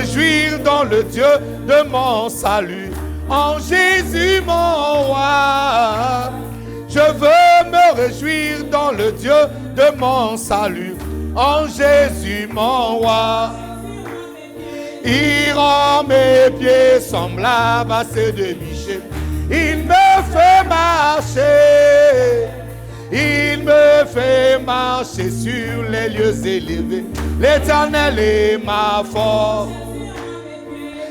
réjouir dans le Dieu de mon salut, en Jésus mon roi. Je veux me réjouir dans le Dieu de mon salut, en Jésus mon roi. Il rend mes pieds semblables à ceux de Michel. Il me fait marcher. Il me fait marcher sur les lieux élevés. L'Éternel est ma force.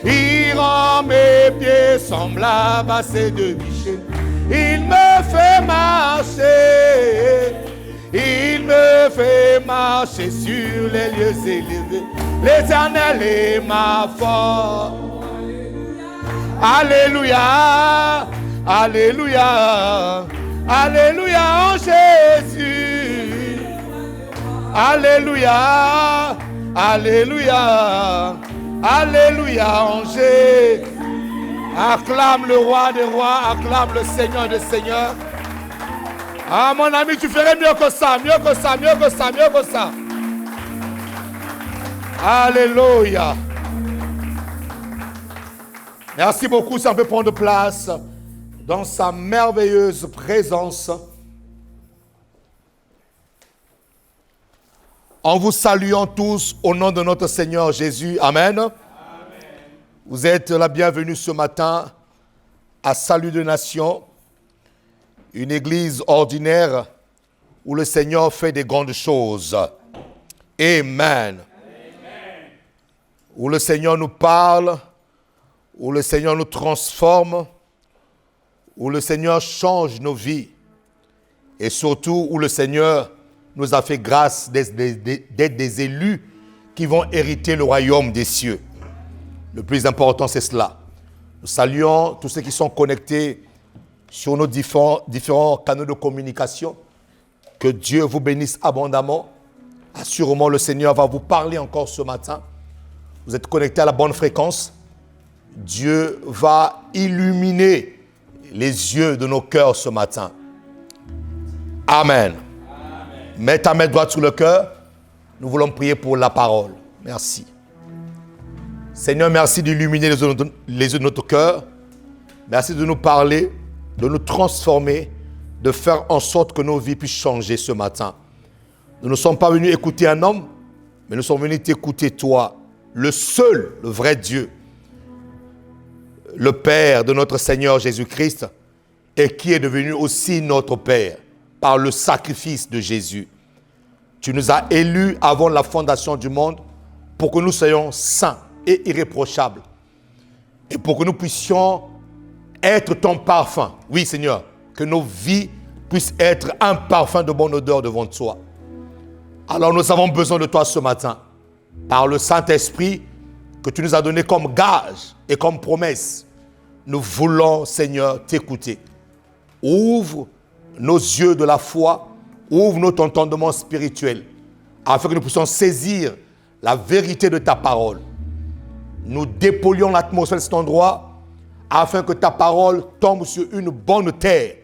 Il rend mes pieds semblables à ceux de Michel. Il me fait marcher. Il me fait marcher sur les lieux élevés. L'Éternel est ma force. Alléluia, alléluia, alléluia en Jésus. Alléluia, alléluia, alléluia en Jésus. Acclame le roi des rois, acclame le Seigneur des seigneurs. Ah mon ami, tu ferais mieux que ça, mieux que ça, mieux que ça, mieux que ça. Alléluia. Merci beaucoup, ça peut prendre place dans sa merveilleuse présence. En vous saluant tous au nom de notre Seigneur Jésus. Amen. Amen. Vous êtes la bienvenue ce matin à Salut de Nations, une église ordinaire où le Seigneur fait des grandes choses. Amen. Où le Seigneur nous parle, où le Seigneur nous transforme, où le Seigneur change nos vies et surtout où le Seigneur nous a fait grâce d'être des élus qui vont hériter le royaume des cieux. Le plus important, c'est cela. Nous saluons tous ceux qui sont connectés sur nos différents canaux de communication. Que Dieu vous bénisse abondamment. Assurément, le Seigneur va vous parler encore ce matin. Vous êtes connectés à la bonne fréquence. Dieu va illuminer les yeux de nos cœurs ce matin. Amen. Amen. Mets ta main droite sur le cœur. Nous voulons prier pour la parole. Merci. Seigneur, merci d'illuminer les yeux de notre cœur. Merci de nous parler, de nous transformer, de faire en sorte que nos vies puissent changer ce matin. Nous ne sommes pas venus écouter un homme, mais nous sommes venus t'écouter toi, le seul, le vrai Dieu, le Père de notre Seigneur Jésus-Christ, et qui est devenu aussi notre Père par le sacrifice de Jésus. Tu nous as élus avant la fondation du monde pour que nous soyons saints et irréprochables et pour que nous puissions être ton parfum. Oui, Seigneur, que nos vies puissent être un parfum de bonne odeur devant toi. Alors nous avons besoin de toi ce matin, par le Saint-Esprit que tu nous as donné comme gage et comme promesse. Nous voulons, Seigneur, t'écouter. Ouvre nos yeux de la foi, ouvre notre entendement spirituel, afin que nous puissions saisir la vérité de ta parole. Nous dépolions l'atmosphère de cet endroit, afin que ta parole tombe sur une bonne terre,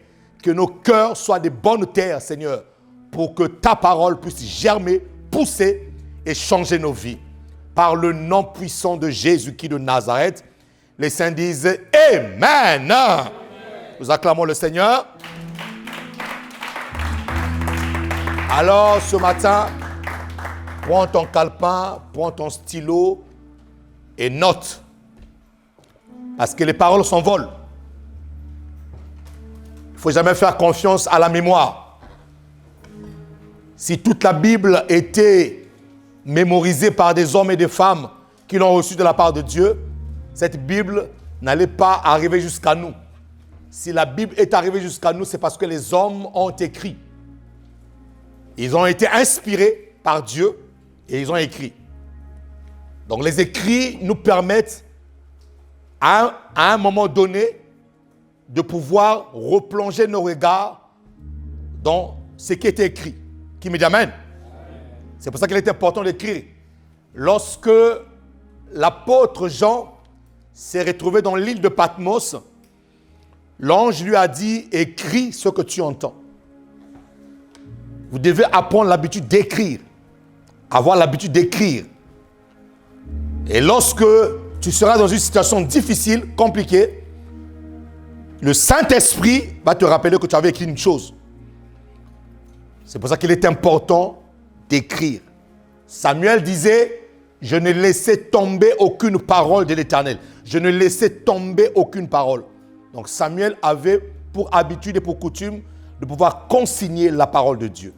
que nos cœurs soient des bonnes terres, Seigneur, pour que ta parole puisse germer, pousser et changer nos vies. Par le nom puissant de Jésus-Christ de Nazareth, les saints disent Amen. Amen. Nous acclamons le Seigneur. Alors, ce matin, prends ton calepin, prends ton stylo et note. Parce que les paroles s'envolent. Il ne faut jamais faire confiance à la mémoire. Si toute la Bible était mémorisée par des hommes et des femmes qui l'ont reçue de la part de Dieu, cette Bible n'allait pas arriver jusqu'à nous. Si la Bible est arrivée jusqu'à nous, c'est parce que les hommes ont écrit. Ils ont été inspirés par Dieu et ils ont écrit. Donc les écrits nous permettent à un moment donné de pouvoir replonger nos regards dans ce qui est écrit. Qui me dit Amen. C'est pour ça qu'il est important d'écrire. Lorsque l'apôtre Jean s'est retrouvé dans l'île de Patmos, l'ange lui a dit, écris ce que tu entends. Vous devez apprendre l'habitude d'écrire. Avoir l'habitude d'écrire. Et lorsque tu seras dans une situation difficile, compliquée, le Saint-Esprit va te rappeler que tu avais écrit une chose. C'est pour ça qu'il est important d'écrire. Samuel disait, je ne laissais tomber aucune parole de l'Éternel. Je ne laissais tomber aucune parole. Donc Samuel avait pour habitude et pour coutume de pouvoir consigner la parole de Dieu.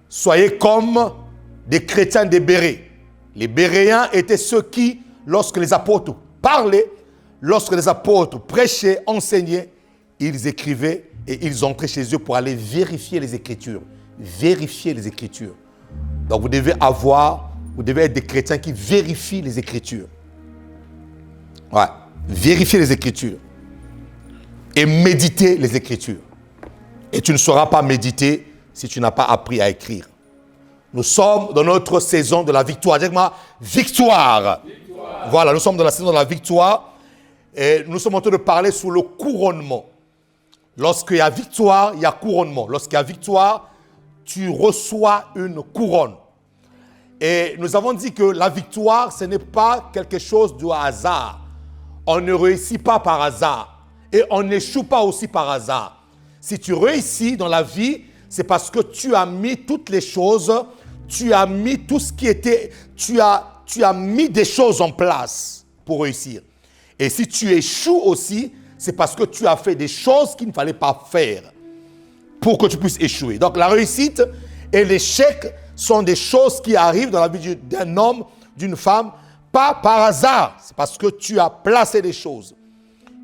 Soyez comme des chrétiens des Bérés. Les Béréens étaient ceux qui, lorsque les apôtres parlaient, lorsque les apôtres prêchaient, enseignaient, ils écrivaient et ils entraient chez eux pour aller vérifier les Écritures. Vérifier les Écritures. Donc vous devez être des chrétiens qui vérifient les Écritures. Ouais, vérifier les Écritures. Et méditer les Écritures. Et tu ne sauras pas méditer si tu n'as pas appris à écrire. Nous sommes dans notre saison de la victoire. Dis-moi, victoire. Voilà, nous sommes dans la saison de la victoire. Et nous sommes en train de parler sur le couronnement. Lorsqu'il y a victoire, il y a couronnement. Lorsqu'il y a victoire, tu reçois une couronne. Et nous avons dit que la victoire, ce n'est pas quelque chose de hasard. On ne réussit pas par hasard. Et on n'échoue pas aussi par hasard. Si tu réussis dans la vie, c'est parce que tu as mis toutes les choses, tu as mis tout ce qui était, tu as mis des choses en place pour réussir. Et si tu échoues aussi, c'est parce que tu as fait des choses qu'il ne fallait pas faire pour que tu puisses échouer. Donc la réussite et l'échec sont des choses qui arrivent dans la vie d'un homme, d'une femme, pas par hasard. C'est parce que tu as placé des choses.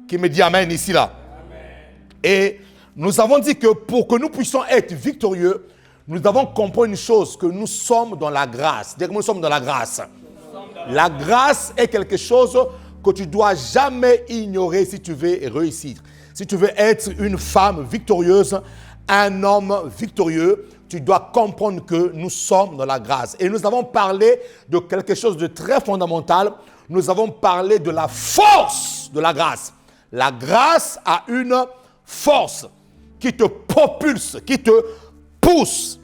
Qui me dit amen ici là. Amen. Et nous avons dit que pour que nous puissions être victorieux, nous devons comprendre une chose, que nous sommes dans la grâce. Dès que nous sommes dans la grâce. La grâce est quelque chose que tu ne dois jamais ignorer si tu veux réussir. Si tu veux être une femme victorieuse, un homme victorieux, tu dois comprendre que nous sommes dans la grâce. Et nous avons parlé de quelque chose de très fondamental. Nous avons parlé de la force de la grâce. La grâce a une force qui te propulse, qui te pousse.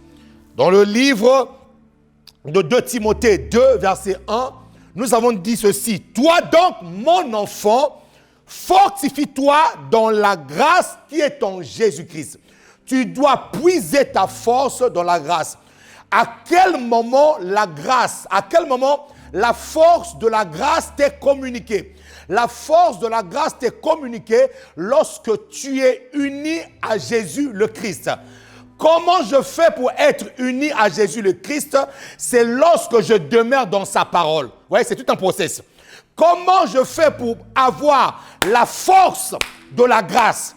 Dans le livre de 2 Timothée 2, verset 1, nous avons dit ceci. Toi donc, mon enfant, fortifie-toi dans la grâce qui est en Jésus-Christ. Tu dois puiser ta force dans la grâce. À quel moment la grâce, à quel moment la force de la grâce t'est communiquée? La force de la grâce t'est communiquée lorsque tu es uni à Jésus le Christ. Comment je fais pour être uni à Jésus le Christ? C'est lorsque je demeure dans sa parole. Vous voyez, c'est tout un processus. Comment je fais pour avoir la force de la grâce?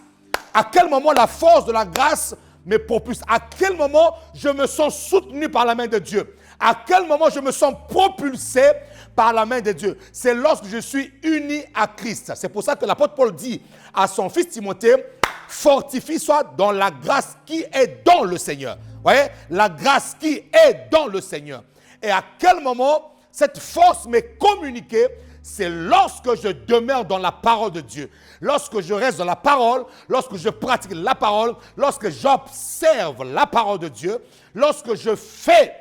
À quel moment la force de la grâce me propulse? À quel moment je me sens soutenu par la main de Dieu? À quel moment je me sens propulsé par la main de Dieu? C'est lorsque je suis uni à Christ. C'est pour ça que l'apôtre Paul dit à son fils Timothée, fortifie-toi dans la grâce qui est dans le Seigneur. Vous voyez? La grâce qui est dans le Seigneur. Et à quel moment cette force m'est communiquée? C'est lorsque je demeure dans la parole de Dieu. Lorsque je reste dans la parole, lorsque je pratique la parole, lorsque j'observe la parole de Dieu, lorsque je fais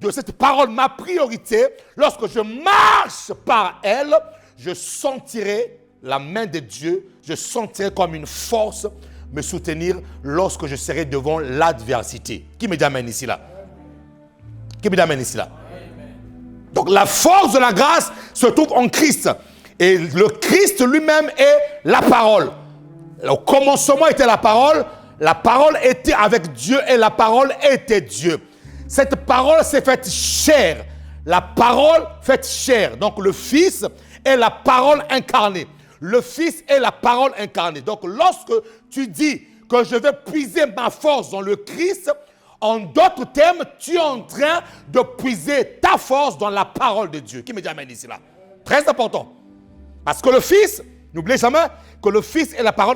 de cette parole ma priorité, lorsque je marche par elle, je sentirai la main de Dieu, je sentirai comme une force me soutenir lorsque je serai devant l'adversité. Qui me dit amen ici là? Qui me dit amen ici là? Donc la force de la grâce se trouve en Christ. Et le Christ lui-même est la parole. Au commencement était la parole était avec Dieu et la parole était Dieu. Cette parole s'est faite chair. La parole faite chair. Donc le Fils est la parole incarnée. Le Fils est la parole incarnée. Donc lorsque tu dis que je vais puiser ma force dans le Christ, en d'autres termes, tu es en train de puiser ta force dans la parole de Dieu. Qui me dit amen ici là? Très important. Parce que le Fils, n'oubliez jamais que le Fils est la parole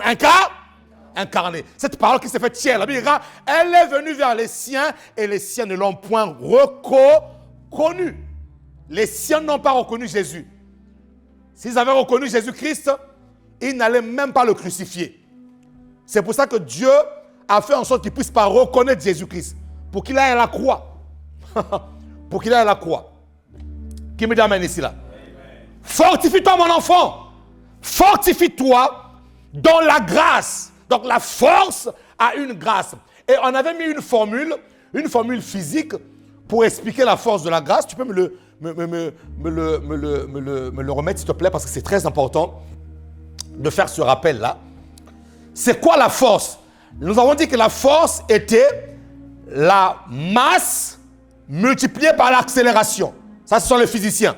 incarnée. Cette parole qui s'est faite chair, la Bible dira, elle est venue vers les siens et les siens ne l'ont point reconnue. Les siens n'ont pas reconnu Jésus. S'ils avaient reconnu Jésus-Christ, ils n'allaient même pas le crucifier. C'est pour ça que Dieu a fait en sorte qu'ils ne puissent pas reconnaître Jésus-Christ. Pour qu'il aille à la croix. Pour qu'il aille à la croix. Qui me dit amen ici là? Fortifie-toi mon enfant. Fortifie-toi dans la grâce. Donc la force a une grâce. Et on avait mis une formule physique pour expliquer la force de la grâce. Tu peux me le remettre s'il te plaît parce que c'est très important de faire ce rappel là. C'est quoi la force? Nous avons dit que la force était la masse multipliée par l'accélération. Ça, ce sont les physiciens.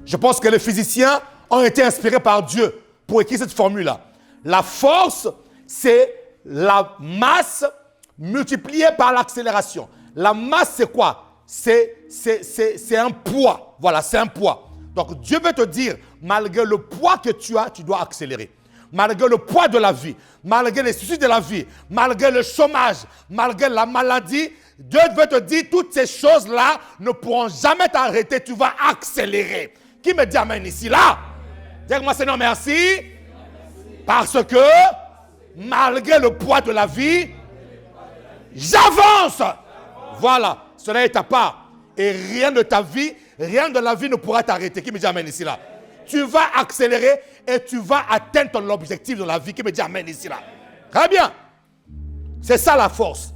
Je pense que les physiciens ont été inspirés par Dieu pour écrire cette formule-là. La force, c'est la masse multipliée par l'accélération. La masse, c'est quoi? C'est un poids. Voilà, c'est un poids. Donc, Dieu veut te dire, malgré le poids que tu as, tu dois accélérer. Malgré le poids de la vie, malgré les soucis de la vie, malgré le chômage, malgré la maladie, Dieu veut te dire, toutes ces choses-là ne pourront jamais t'arrêter. Tu vas accélérer. Qui me dit amen ici, là? Dis-moi, Seigneur, merci. Parce que, malgré le poids de la vie, j'avance. Voilà, cela est ta part. Et rien de ta vie, rien de la vie ne pourra t'arrêter. Qui me dit amen ici, là? Tu vas accélérer et tu vas atteindre ton objectif dans la vie. Qui me dit amen ici, là? Très bien. C'est ça la force.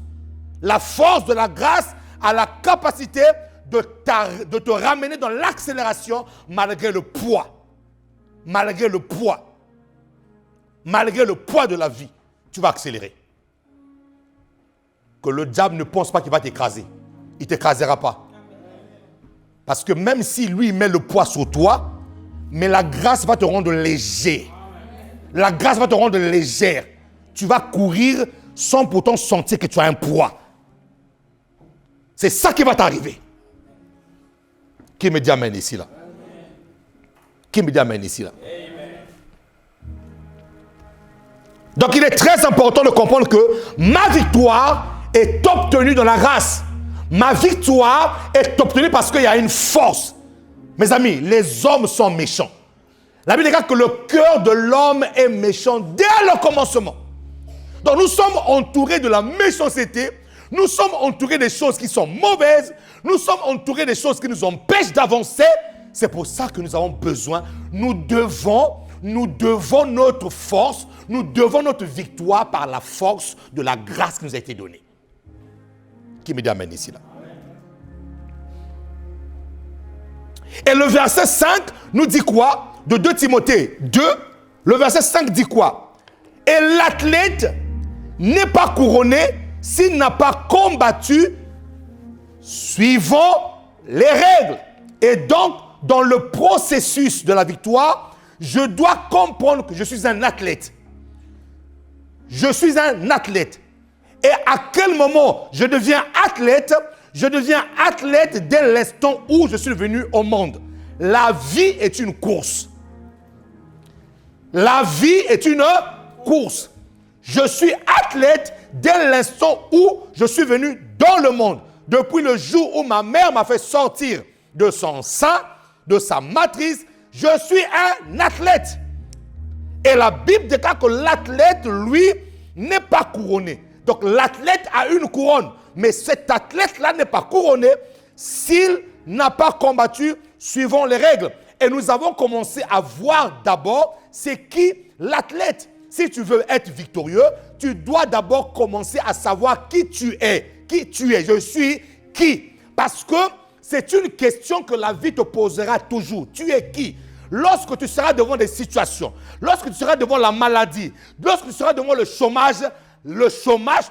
La force de la grâce a la capacité de te ramener dans l'accélération malgré le poids. Malgré le poids. Malgré le poids de la vie, tu vas accélérer. Que le diable ne pense pas qu'il va t'écraser. Il ne t'écrasera pas. Parce que même si lui met le poids sur toi, mais la grâce va te rendre léger. La grâce va te rendre légère. Tu vas courir sans pourtant sentir que tu as un poids. C'est ça qui va t'arriver. Qui me dit amen ici là? Qui me dit amen ici là? Donc il est très important de comprendre que ma victoire est obtenue dans la grâce. Ma victoire est obtenue parce qu'il y a une force. Mes amis, les hommes sont méchants. La Bible déclare que le cœur de l'homme est méchant dès le commencement. Donc nous sommes entourés de la méchanceté. Nous sommes entourés des choses qui sont mauvaises. Nous sommes entourés des choses qui nous empêchent d'avancer. C'est pour ça que nous avons besoin. Nous devons notre force, nous devons notre victoire par la force de la grâce qui nous a été donnée. Qui me dit amen ici là? Et le verset 5 nous dit quoi? De 2 Timothée 2, le verset 5 dit quoi? Et l'athlète n'est pas couronné s'il n'a pas combattu suivant les règles. Et donc, dans le processus de la victoire, je dois comprendre que je suis un athlète. Je suis un athlète. Et à quel moment je deviens athlète? Je deviens athlète dès l'instant où je suis venu au monde. La vie est une course. La vie est une course. Je suis athlète dès l'instant où je suis venu dans le monde. Depuis le jour où ma mère m'a fait sortir de son sein, de sa matrice, je suis un athlète. Et la Bible déclare que l'athlète, lui, n'est pas couronné. Donc l'athlète a une couronne. Mais cet athlète-là n'est pas couronné s'il n'a pas combattu suivant les règles. Et nous avons commencé à voir d'abord c'est qui l'athlète. Si tu veux être victorieux, tu dois d'abord commencer à savoir qui tu es. Qui tu es. Je suis qui? Parce que c'est une question que la vie te posera toujours. Tu es qui? Lorsque tu seras devant des situations, lorsque tu seras devant la maladie, lorsque tu seras devant le chômage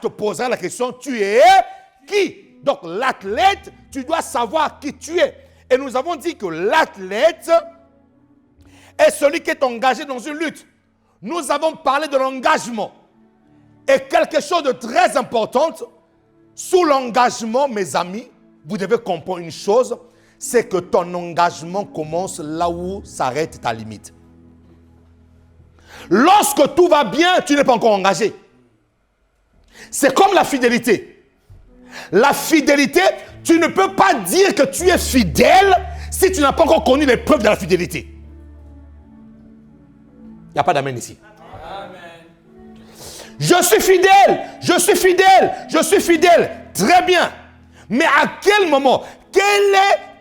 te posera la question, tu es qui? Donc l'athlète, tu dois savoir qui tu es. Et nous avons dit que l'athlète est celui qui est engagé dans une lutte. Nous avons parlé de l'engagement. Et quelque chose de très important, sous l'engagement, mes amis, vous devez comprendre une chose, c'est que ton engagement commence là où s'arrête ta limite. Lorsque tout va bien, tu n'es pas encore engagé. C'est comme la fidélité. La fidélité, tu ne peux pas dire que tu es fidèle si tu n'as pas encore connu les preuves de la fidélité. Il n'y a pas d'amen ici. Amen. Je suis fidèle, je suis fidèle, je suis fidèle. Très bien. Mais à quel moment? Quel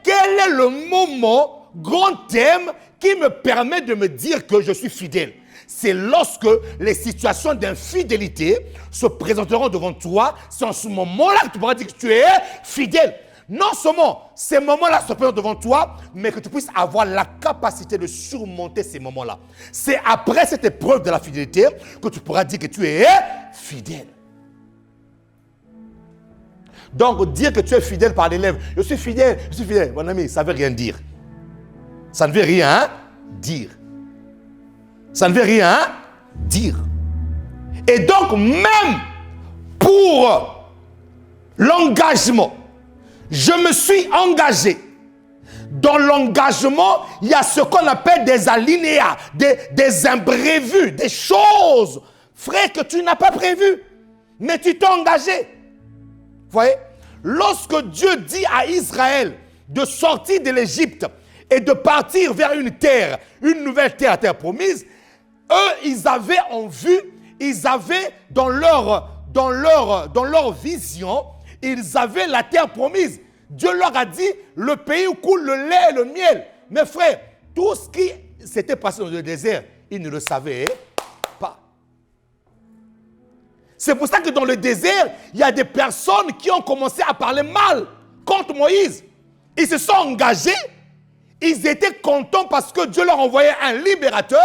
est le moment grand thème qui me permet de me dire que je suis fidèle. C'est lorsque les situations d'infidélité se présenteront devant toi. C'est en ce moment-là que tu pourras dire que tu es fidèle. Non seulement ces moments-là se présentent devant toi, mais que tu puisses avoir la capacité de surmonter ces moments-là. C'est après cette épreuve de la fidélité que tu pourras dire que tu es fidèle. Donc, dire que tu es fidèle par les lèvres, je suis fidèle, mon ami, ça ne veut rien dire. Ça ne veut rien dire. Ça ne veut rien dire. Et donc, même pour l'engagement, je me suis engagé. Dans l'engagement, il y a ce qu'on appelle des alinéas, des imprévus, des choses, frère, que tu n'as pas prévues. Mais tu t'es engagé. Vous voyez, lorsque Dieu dit à Israël de sortir de l'Égypte et de partir vers une terre, une nouvelle terre, terre promise, eux, ils avaient en vue, ils avaient dans leur vision, ils avaient la terre promise. Dieu leur a dit, le pays où coule le lait et le miel. Mes frères, tout ce qui s'était passé dans le désert, ils ne le savaient pas. C'est pour ça que dans le désert, il y a des personnes qui ont commencé à parler mal contre Moïse. Ils se sont engagés, ils étaient contents parce que Dieu leur envoyait un libérateur.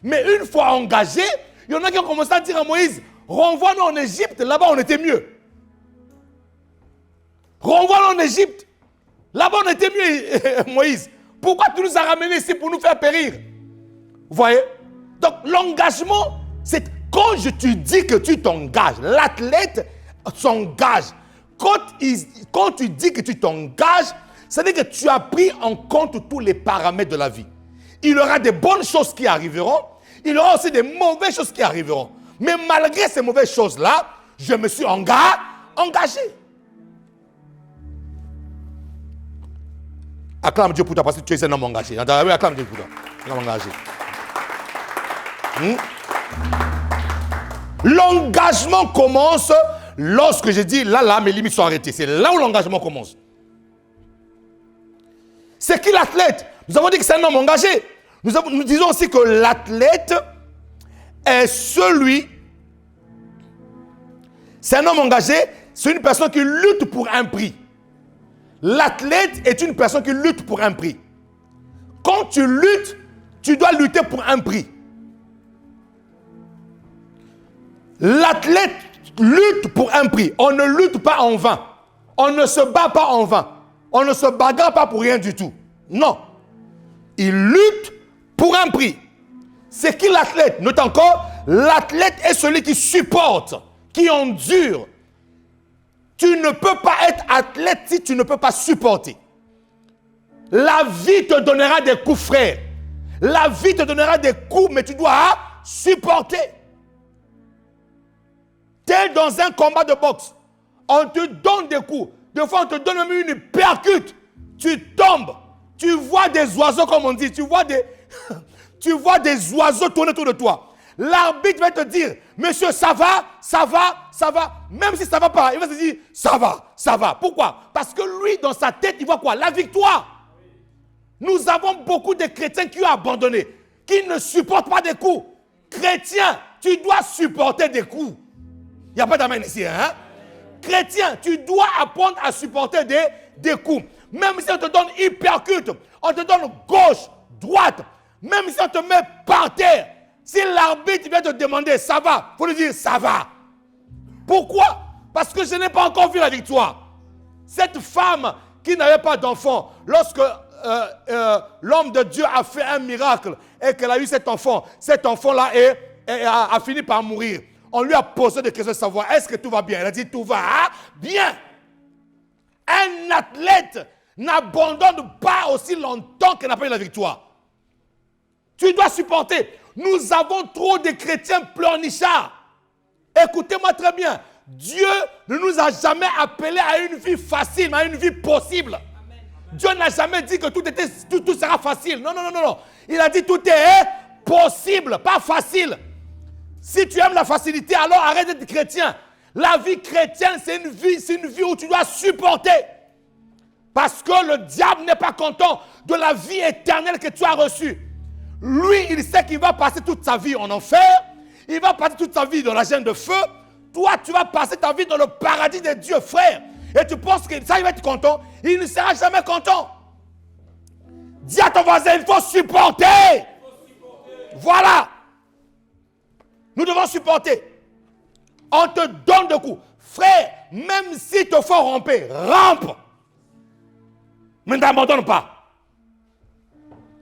Mais une fois engagés, il y en a qui ont commencé à dire à Moïse, renvoie-nous en Égypte, là-bas on était mieux. Renvoie-nous en Égypte, là-bas on était mieux, Moïse. Pourquoi tu nous as ramenés ici pour nous faire périr? Vous voyez? Donc l'engagement, c'est quand je te dis que tu t'engages, l'athlète s'engage. Quand tu dis que tu t'engages, ça veut dire que tu as pris en compte tous les paramètres de la vie. Il y aura des bonnes choses qui arriveront, il y aura aussi des mauvaises choses qui arriveront. Mais malgré ces mauvaises choses-là, je me suis engagé. Acclame Dieu pour toi parce que tu es un homme engagé. Acclame Dieu pour toi. Un homme engagé. L'engagement commence lorsque je dis là, mes limites sont arrêtées. C'est là où l'engagement commence. C'est qui l'athlète? Nous avons dit que c'est un homme engagé. Nous disons aussi que l'athlète est c'est un homme engagé, c'est une personne qui lutte pour un prix. L'athlète est une personne qui lutte pour un prix. Quand tu luttes, tu dois lutter pour un prix. L'athlète lutte pour un prix. On ne lutte pas en vain. On ne se bat pas en vain. On ne se bagarre pas pour rien du tout. Non. Il lutte pour un prix. C'est qui l'athlète? Note encore, l'athlète est celui qui supporte, qui endure. Tu ne peux pas être athlète si tu ne peux pas supporter. La vie te donnera des coups, frère. La vie te donnera des coups, mais tu dois supporter. Tu es dans un combat de boxe. On te donne des coups. Des fois, on te donne même une percute. Tu tombes. Tu vois des oiseaux, comme on dit. Tu vois des oiseaux tourner autour de toi. L'arbitre va te dire, monsieur, ça va, ça va, ça va. Même si ça ne va pas, il va se dire, ça va, ça va. Pourquoi? Parce que lui, dans sa tête, il voit quoi? La victoire. Nous avons beaucoup de chrétiens qui ont abandonné, qui ne supportent pas des coups. Chrétien, tu dois supporter des coups. Il n'y a pas d'amen ici, hein? Chrétien, tu dois apprendre à supporter des coups. Même si on te donne hypercute, on te donne gauche, droite, même si on te met par terre, si l'arbitre vient te demander ça va, il faut lui dire ça va. Pourquoi? Parce que je n'ai pas encore vu la victoire. Cette femme qui n'avait pas d'enfant, lorsque l'homme de Dieu a fait un miracle et qu'elle a eu cet enfant-là a fini par mourir. On lui a posé des questions de savoir est-ce que tout va bien. Elle a dit tout va bien. Un athlète n'abandonne pas aussi longtemps qu'elle n'a pas eu la victoire. Tu dois supporter. Nous avons trop de chrétiens pleurnichards. Écoutez-moi très bien. Dieu ne nous a jamais appelés à une vie facile, mais à une vie possible. Amen. Dieu n'a jamais dit que tout sera facile. Non. Il a dit tout est possible, pas facile. Si tu aimes la facilité, alors arrête d'être chrétien. La vie chrétienne, c'est une vie où tu dois supporter. Parce que le diable n'est pas content de la vie éternelle que tu as reçue. Lui, il sait qu'il va passer toute sa vie en enfer. Il va passer toute sa vie dans la gêne de feu. Toi, tu vas passer ta vie dans le paradis de Dieu, frère. Et tu penses que ça, il va être content. Il ne sera jamais content. Dis à ton voisin, il faut supporter. Voilà. Nous devons supporter. On te donne de coups. Frère, même s'il te faut ramper, rampe. Mais n'abandonne pas.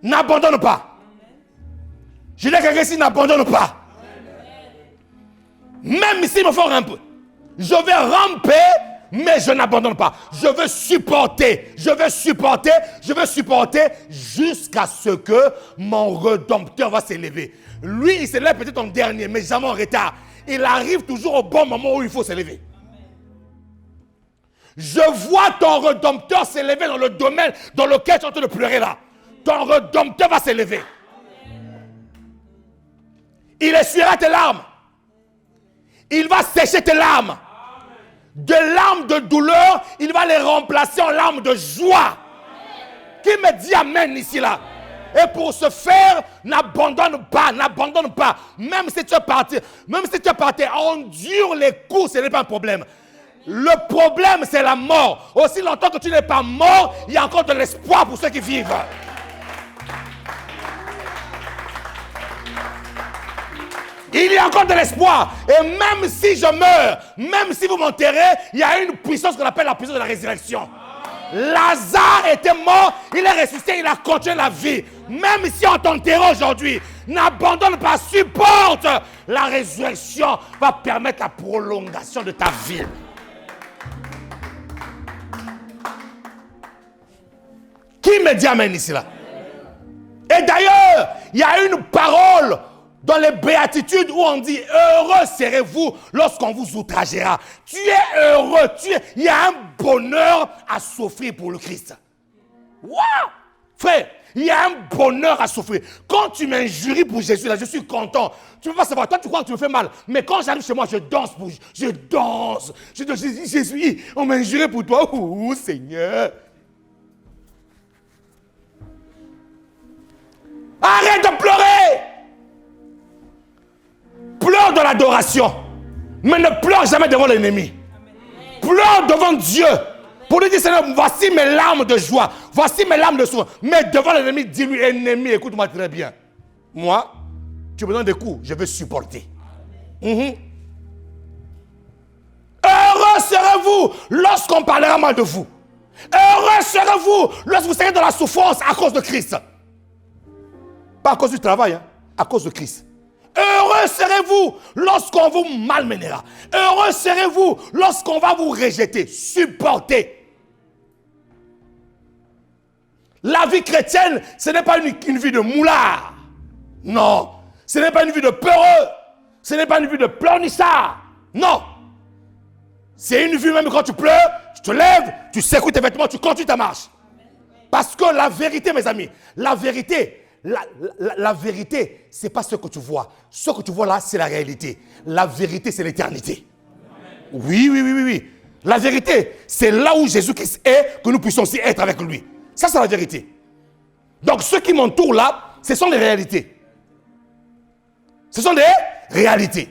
N'abandonne pas. Je dis à quelqu'un ici, n'abandonne pas. Même s'il me faut ramper, je vais ramper, mais je n'abandonne pas. Je veux supporter, jusqu'à ce que mon Rédempteur va s'élever. Lui, il s'élève peut-être en dernier, mais jamais en retard. Il arrive toujours au bon moment où il faut s'élever. Je vois ton Rédempteur s'élever dans le domaine dans lequel tu es en train de pleurer là. Ton Rédempteur va s'élever. Il essuiera tes larmes. Il va sécher tes larmes. De larmes de douleur, il va les remplacer en larmes de joie. Qui me dit amen ici là? Et pour ce faire, n'abandonne pas. Même si tu es parti, endure les coups, ce n'est pas un problème. Le problème, c'est la mort. Aussi longtemps que tu n'es pas mort, il y a encore de l'espoir pour ceux qui vivent. Il y a encore de l'espoir. Et même si je meurs, même si vous m'enterrez, il y a une puissance qu'on appelle la puissance de la résurrection. Lazare était mort, il est ressuscité, il a continué la vie. Même si on t'enterre aujourd'hui, n'abandonne pas, supporte. La résurrection va permettre la prolongation de ta vie. Qui me dit amen ici là? Et d'ailleurs, il y a une parole dans les béatitudes où on dit heureux serez-vous lorsqu'on vous outragera. Tu es heureux, il y a un bonheur à souffrir pour le Christ. Waouh! Frère, il y a un bonheur à souffrir. Quand tu m'injuries pour Jésus, là, je suis content. Tu ne peux pas savoir, toi tu crois que tu me fais mal. Mais quand j'arrive chez moi, je danse. Je dis Jésus, on m'a injuré pour toi. Oh Seigneur. Arrête de pleurer. Pleure dans l'adoration, mais ne pleure jamais devant l'ennemi. Pleure devant Dieu pour lui dire Seigneur, voici mes larmes de joie, voici mes larmes de soin. Mais devant l'ennemi, dis-lui ennemi, écoute-moi très bien. Moi, tu me donnes des coups, je vais supporter. Heureux serez-vous lorsqu'on parlera mal de vous. Heureux serez-vous lorsque vous serez dans la souffrance à cause de Christ. Pas à cause du travail, à cause de Christ. Heureux serez-vous lorsqu'on vous malmènera. Heureux serez-vous lorsqu'on va vous rejeter. Supportez. La vie chrétienne, ce n'est pas une vie de moulard. Non. Ce n'est pas une vie de peureux. Ce n'est pas une vie de pleurnichard. Non. C'est une vie même quand tu pleures, tu te lèves, tu secoues tes vêtements, tu continues ta marche. Parce que la vérité, mes amis, la vérité, ce n'est pas ce que tu vois. Ce que tu vois là, c'est la réalité. La vérité, c'est l'éternité. Oui. La vérité, c'est là où Jésus-Christ est, que nous puissions aussi être avec lui. Ça, c'est la vérité. Donc, ceux qui m'entourent là, ce sont les réalités. Ce sont des réalités.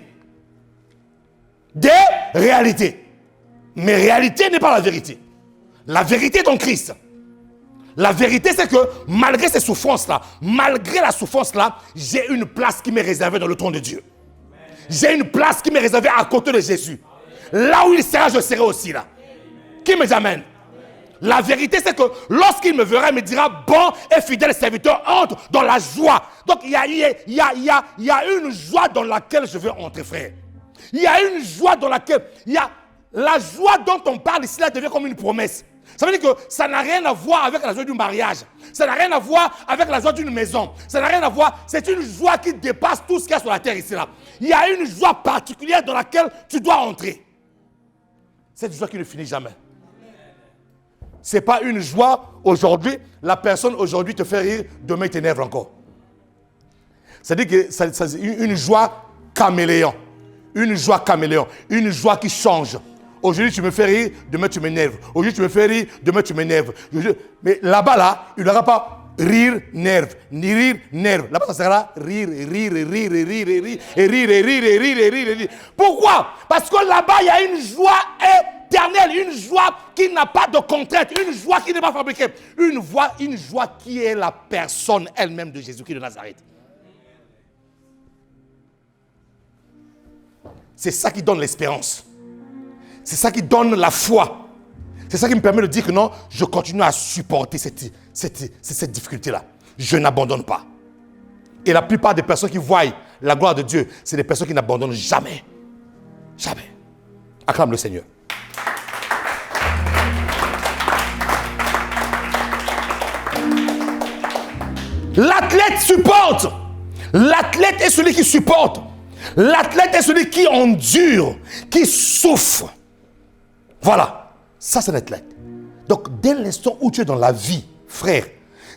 Des réalités. Mais réalité n'est pas la vérité. La vérité est en Christ. La vérité, c'est que malgré ces souffrances-là, malgré la souffrance-là, j'ai une place qui m'est réservée dans le trône de Dieu. J'ai une place qui m'est réservée à côté de Jésus. Là où il sera, je serai aussi là. Qui me amène? La vérité, c'est que lorsqu'il me verra, il me dira, bon et fidèle serviteur, entre dans la joie. Donc, il y a une joie dans laquelle je vais entrer, frère. Il y a une joie dans laquelle... La joie dont on parle ici, là, devient comme une promesse. Ça veut dire que ça n'a rien à voir avec la joie du mariage. Ça n'a rien à voir avec la joie d'une maison. Ça n'a rien à voir. C'est une joie qui dépasse tout ce qu'il y a sur la terre ici là. Il y a une joie particulière dans laquelle tu dois entrer. Cette joie qui ne finit jamais. Ce n'est pas une joie aujourd'hui. La personne aujourd'hui te fait rire, demain t'énerve encore. C'est-à-dire que c'est une joie caméléon. Une joie caméléon. Une joie qui change. Aujourd'hui, tu me fais rire, demain, tu m'énerves. Aujourd'hui, tu me fais rire, demain, tu m'énerves. Mais là-bas, là, il n'y aura pas rire, nerve, ni rire, nerve. Là-bas, ça sera rire, rire, rire, rire, rire, rire, et rire, et rire, et rire, et rire, et rire. Pourquoi? Parce que là-bas, il y a une joie éternelle, une joie qui n'a pas de contrainte, une joie qui n'est pas fabriquée, une joie qui est la personne elle-même de Jésus-Christ de Nazareth. C'est ça qui donne l'espérance. C'est ça qui donne la foi. C'est ça qui me permet de dire que non, je continue à supporter cette difficulté-là. Je n'abandonne pas. Et la plupart des personnes qui voient la gloire de Dieu, c'est des personnes qui n'abandonnent jamais. Jamais. Acclame le Seigneur. L'athlète supporte. L'athlète est celui qui supporte. L'athlète est celui qui endure, qui souffre. Voilà. Ça, c'est l'athlète. Donc, dès l'instant où tu es dans la vie, frère,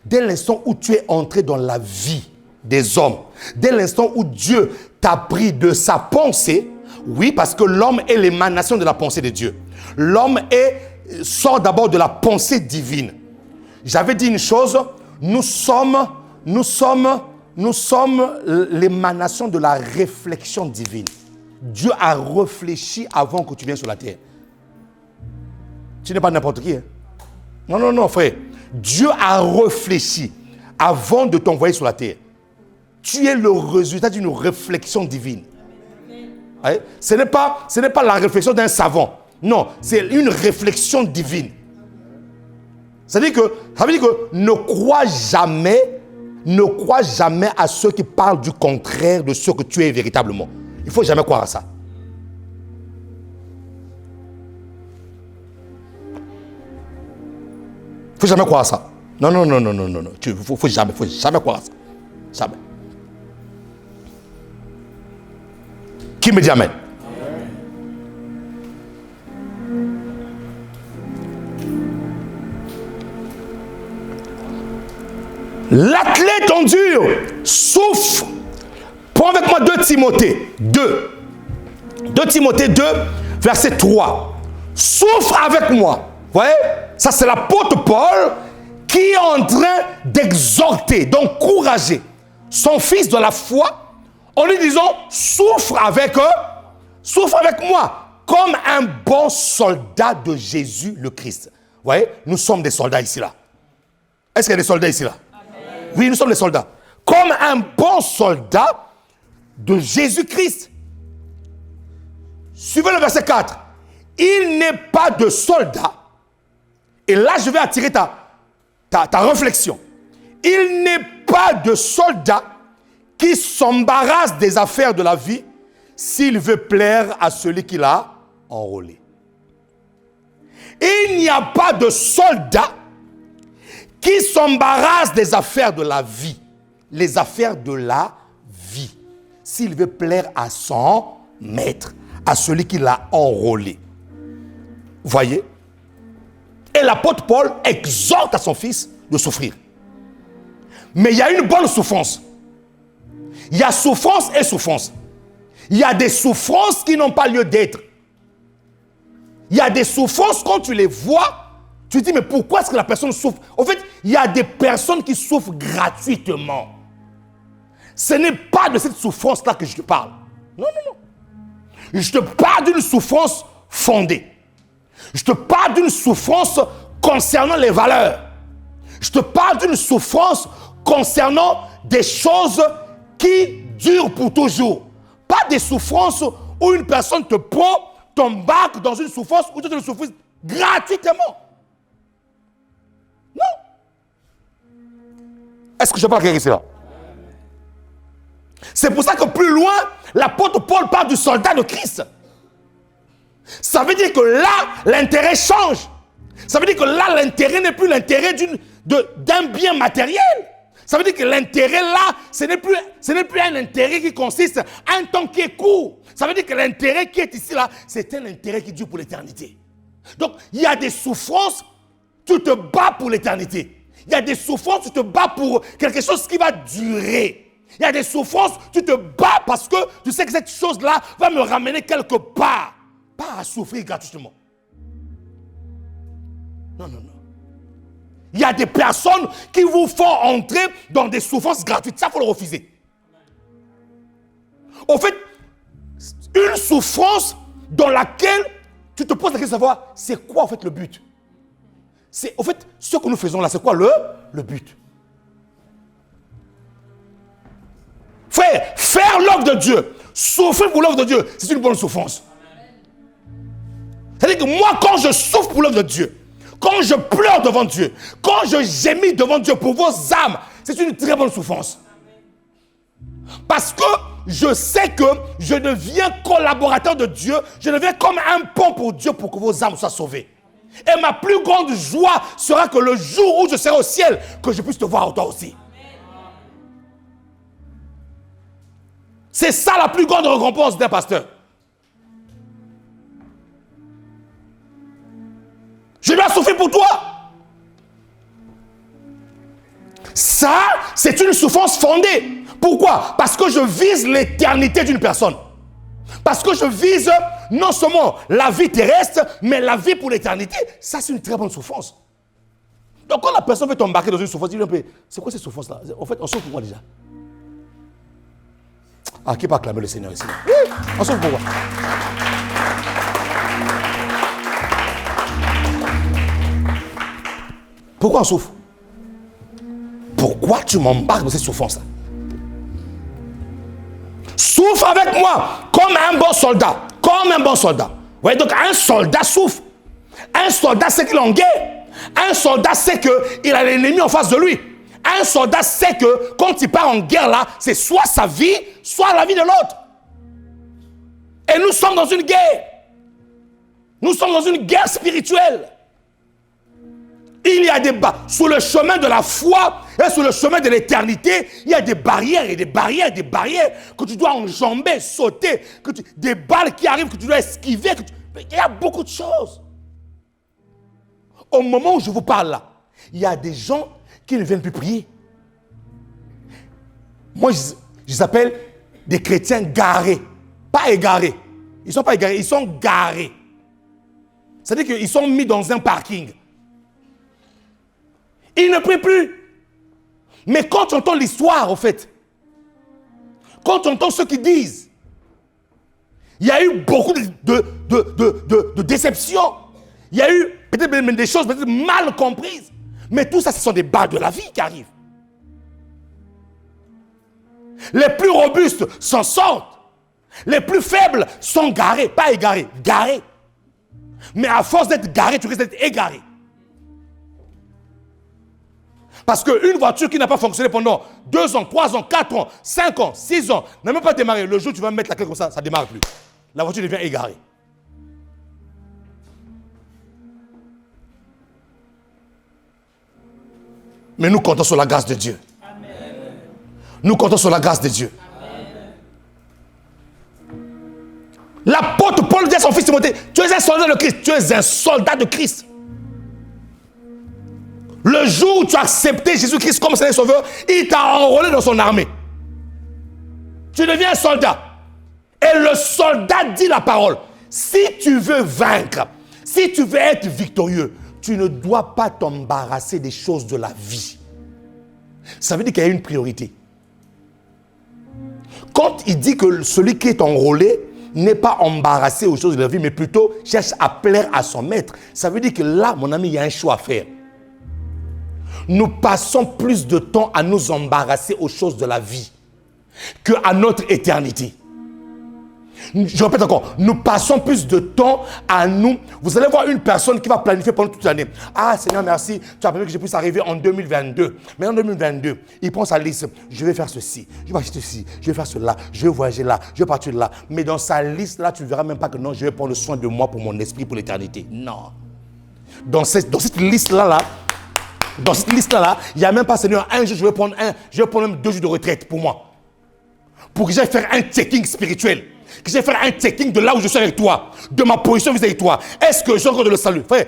dès l'instant où tu es entré dans la vie des hommes, dès l'instant où Dieu t'a pris de sa pensée, oui, parce que l'homme est l'émanation de la pensée de Dieu. L'homme sort d'abord de la pensée divine. J'avais dit une chose, nous sommes l'émanation de la réflexion divine. Dieu a réfléchi avant que tu viennes sur la terre. Tu n'es pas n'importe qui. Hein? Non, frère. Dieu a réfléchi avant de t'envoyer sur la terre. Tu es le résultat d'une réflexion divine. Ouais? Ce n'est pas la réflexion d'un savant. Non, c'est une réflexion divine. Ça veut dire que ne crois jamais à ceux qui parlent du contraire de ce que tu es véritablement. Il ne faut jamais croire à ça. Il ne faut jamais croire à ça. Non. Il ne faut jamais croire à ça. Jamais. Qui me dit amen? L'athlète endure, souffre. Prends avec moi 2 Timothée 2. 2 Timothée 2, verset 3. Souffre avec moi. Vous voyez? Ça, c'est l'apôtre Paul qui est en train d'exhorter, d'encourager son fils de la foi en lui disant, souffre avec moi, comme un bon soldat de Jésus le Christ. Vous voyez? Nous sommes des soldats ici, là. Est-ce qu'il y a des soldats ici, là? Oui, nous sommes des soldats. Comme un bon soldat de Jésus-Christ. Suivez le verset 4. Il n'est pas de soldat. Et là, je vais attirer ta réflexion. Il n'est pas de soldat qui s'embarrasse des affaires de la vie s'il veut plaire à celui qui l'a enrôlé. Il n'y a pas de soldat qui s'embarrasse des affaires de la vie. Les affaires de la vie. S'il veut plaire à son maître, à celui qui l'a enrôlé. Vous voyez? Et l'apôtre Paul exhorte à son fils de souffrir. Mais il y a une bonne souffrance. Il y a souffrance et souffrance. Il y a des souffrances qui n'ont pas lieu d'être. Il y a des souffrances, quand tu les vois, tu te dis, mais pourquoi est-ce que la personne souffre? En fait, il y a des personnes qui souffrent gratuitement. Ce n'est pas de cette souffrance-là que je te parle. Non. Je te parle d'une souffrance fondée. Je te parle d'une souffrance concernant les valeurs. Je te parle d'une souffrance concernant des choses qui durent pour toujours. Pas des souffrances où une personne te prend, t'embarque dans une souffrance où tu te souffres gratuitement. Non. Est-ce que je parle quelque chose là? C'est pour ça que plus loin, l'apôtre Paul parle du soldat de Christ. Ça veut dire que là, l'intérêt change. Ça veut dire que là, l'intérêt n'est plus l'intérêt d'un bien matériel. Ça veut dire que l'intérêt là, ce n'est plus un intérêt qui consiste à un temps qui est court. Ça veut dire que l'intérêt qui est ici là, c'est un intérêt qui dure pour l'éternité. Donc, il y a des souffrances, tu te bats pour l'éternité. Il y a des souffrances, tu te bats pour quelque chose qui va durer. Il y a des souffrances, tu te bats parce que tu sais que cette chose-là va me ramener quelque part. pas à souffrir gratuitement. Non, non, non. Il y a des personnes qui vous font entrer dans des souffrances gratuites. Ça, il faut le refuser. En fait, une souffrance dans laquelle tu te poses la question de savoir, c'est quoi en fait le but? C'est en fait, ce que nous faisons là, c'est quoi le but? Frère, faire l'œuvre de Dieu, souffrir pour l'œuvre de Dieu, c'est une bonne souffrance. C'est-à-dire que moi, quand je souffre pour l'œuvre de Dieu, quand je pleure devant Dieu, quand je gémis devant Dieu pour vos âmes, c'est une très bonne souffrance. Parce que je sais que je deviens collaborateur de Dieu, je deviens comme un pont pour Dieu pour que vos âmes soient sauvées. Et ma plus grande joie sera que le jour où je serai au ciel, que je puisse te voir toi aussi. C'est ça la plus grande récompense d'un pasteur. Je dois souffrir pour toi. Ça, c'est une souffrance fondée. Pourquoi? Parce que je vise l'éternité d'une personne. Parce que je vise non seulement la vie terrestre, mais la vie pour l'éternité. Ça, c'est une très bonne souffrance. Donc, quand la personne veut t'embarquer dans une souffrance, il dit un peu, c'est quoi cette souffrance-là? En fait, on souffre pour moi déjà. Ah, qui peut acclamer le Seigneur ici? Oui, on souffre pour moi. Pourquoi on souffre? Pourquoi tu m'embarques dans cette souffrance-là? Souffre avec moi comme un bon soldat. Comme un bon soldat. Vous voyez, donc un soldat souffre. Un soldat sait qu'il est en guerre. Un soldat sait qu'il a l'ennemi en face de lui. Un soldat sait que quand il part en guerre là, c'est soit sa vie, soit la vie de l'autre. Et nous sommes dans une guerre. Nous sommes dans une guerre spirituelle. Il y a des sur le chemin de la foi et sur le chemin de l'éternité, il y a des barrières et des barrières et des barrières que tu dois enjamber, sauter, des balles qui arrivent que tu dois esquiver. Il y a beaucoup de choses. Au moment où je vous parle là, il y a des gens qui ne viennent plus prier. Moi, je les appelle des chrétiens garés. Pas égarés. Ils ne sont pas égarés, ils sont garés. C'est-à-dire qu'ils sont mis dans un parking. Ils ne prient plus. Mais quand tu entends l'histoire, en fait, quand tu entends ce qu'ils disent, il y a eu beaucoup de déceptions. Il y a eu peut-être même des choses peut-être mal comprises. Mais tout ça, ce sont des barres de la vie qui arrivent. Les plus robustes s'en sortent. Les plus faibles sont garés. Pas égarés, garés. Mais à force d'être garé, tu risques d'être égaré. Parce qu'une voiture qui n'a pas fonctionné pendant 2 ans, 3 ans, 4 ans, 5 ans, 6 ans, n'a même pas démarré. Le jour où tu vas mettre la clé comme ça ne démarre plus. La voiture devient égarée. Mais nous comptons sur la grâce de Dieu. Amen. Nous comptons sur la grâce de Dieu. L'apôtre Paul dit à son fils Timothée, tu es un soldat de Christ. Tu es un soldat de Christ. Le jour où tu as accepté Jésus-Christ comme Seigneur et Sauveur, il t'a enrôlé dans son armée. Tu deviens un soldat. Et le soldat dit la parole. Si tu veux vaincre, si tu veux être victorieux, tu ne dois pas t'embarrasser des choses de la vie. Ça veut dire qu'il y a une priorité. Quand il dit que celui qui est enrôlé n'est pas embarrassé aux choses de la vie, mais plutôt cherche à plaire à son maître, ça veut dire que là, mon ami, il y a un choix à faire. Nous passons plus de temps à nous embarrasser aux choses de la vie qu'à notre éternité. Je répète encore, nous passons plus de temps à nous. Vous allez voir une personne qui va planifier pendant toute l'année. Ah Seigneur, merci, tu as permis que je puisse arriver en 2022. Mais en 2022, il prend sa liste. Je vais faire ceci, je vais acheter ceci, je vais faire cela, je vais voyager là, je vais partir là. Mais dans sa liste là, tu ne verras même pas que non, je vais prendre soin de moi pour mon esprit, pour l'éternité. Non. Dans cette liste là, dans cette liste-là, il n'y a même pas, Seigneur, un jour, je vais prendre même 2 jours de retraite pour moi. Pour que j'aille faire un checking spirituel. Que j'aille faire un checking de là où je suis avec toi. De ma position vis-à-vis de toi. Est-ce que je suis encore dans le salut? Frère,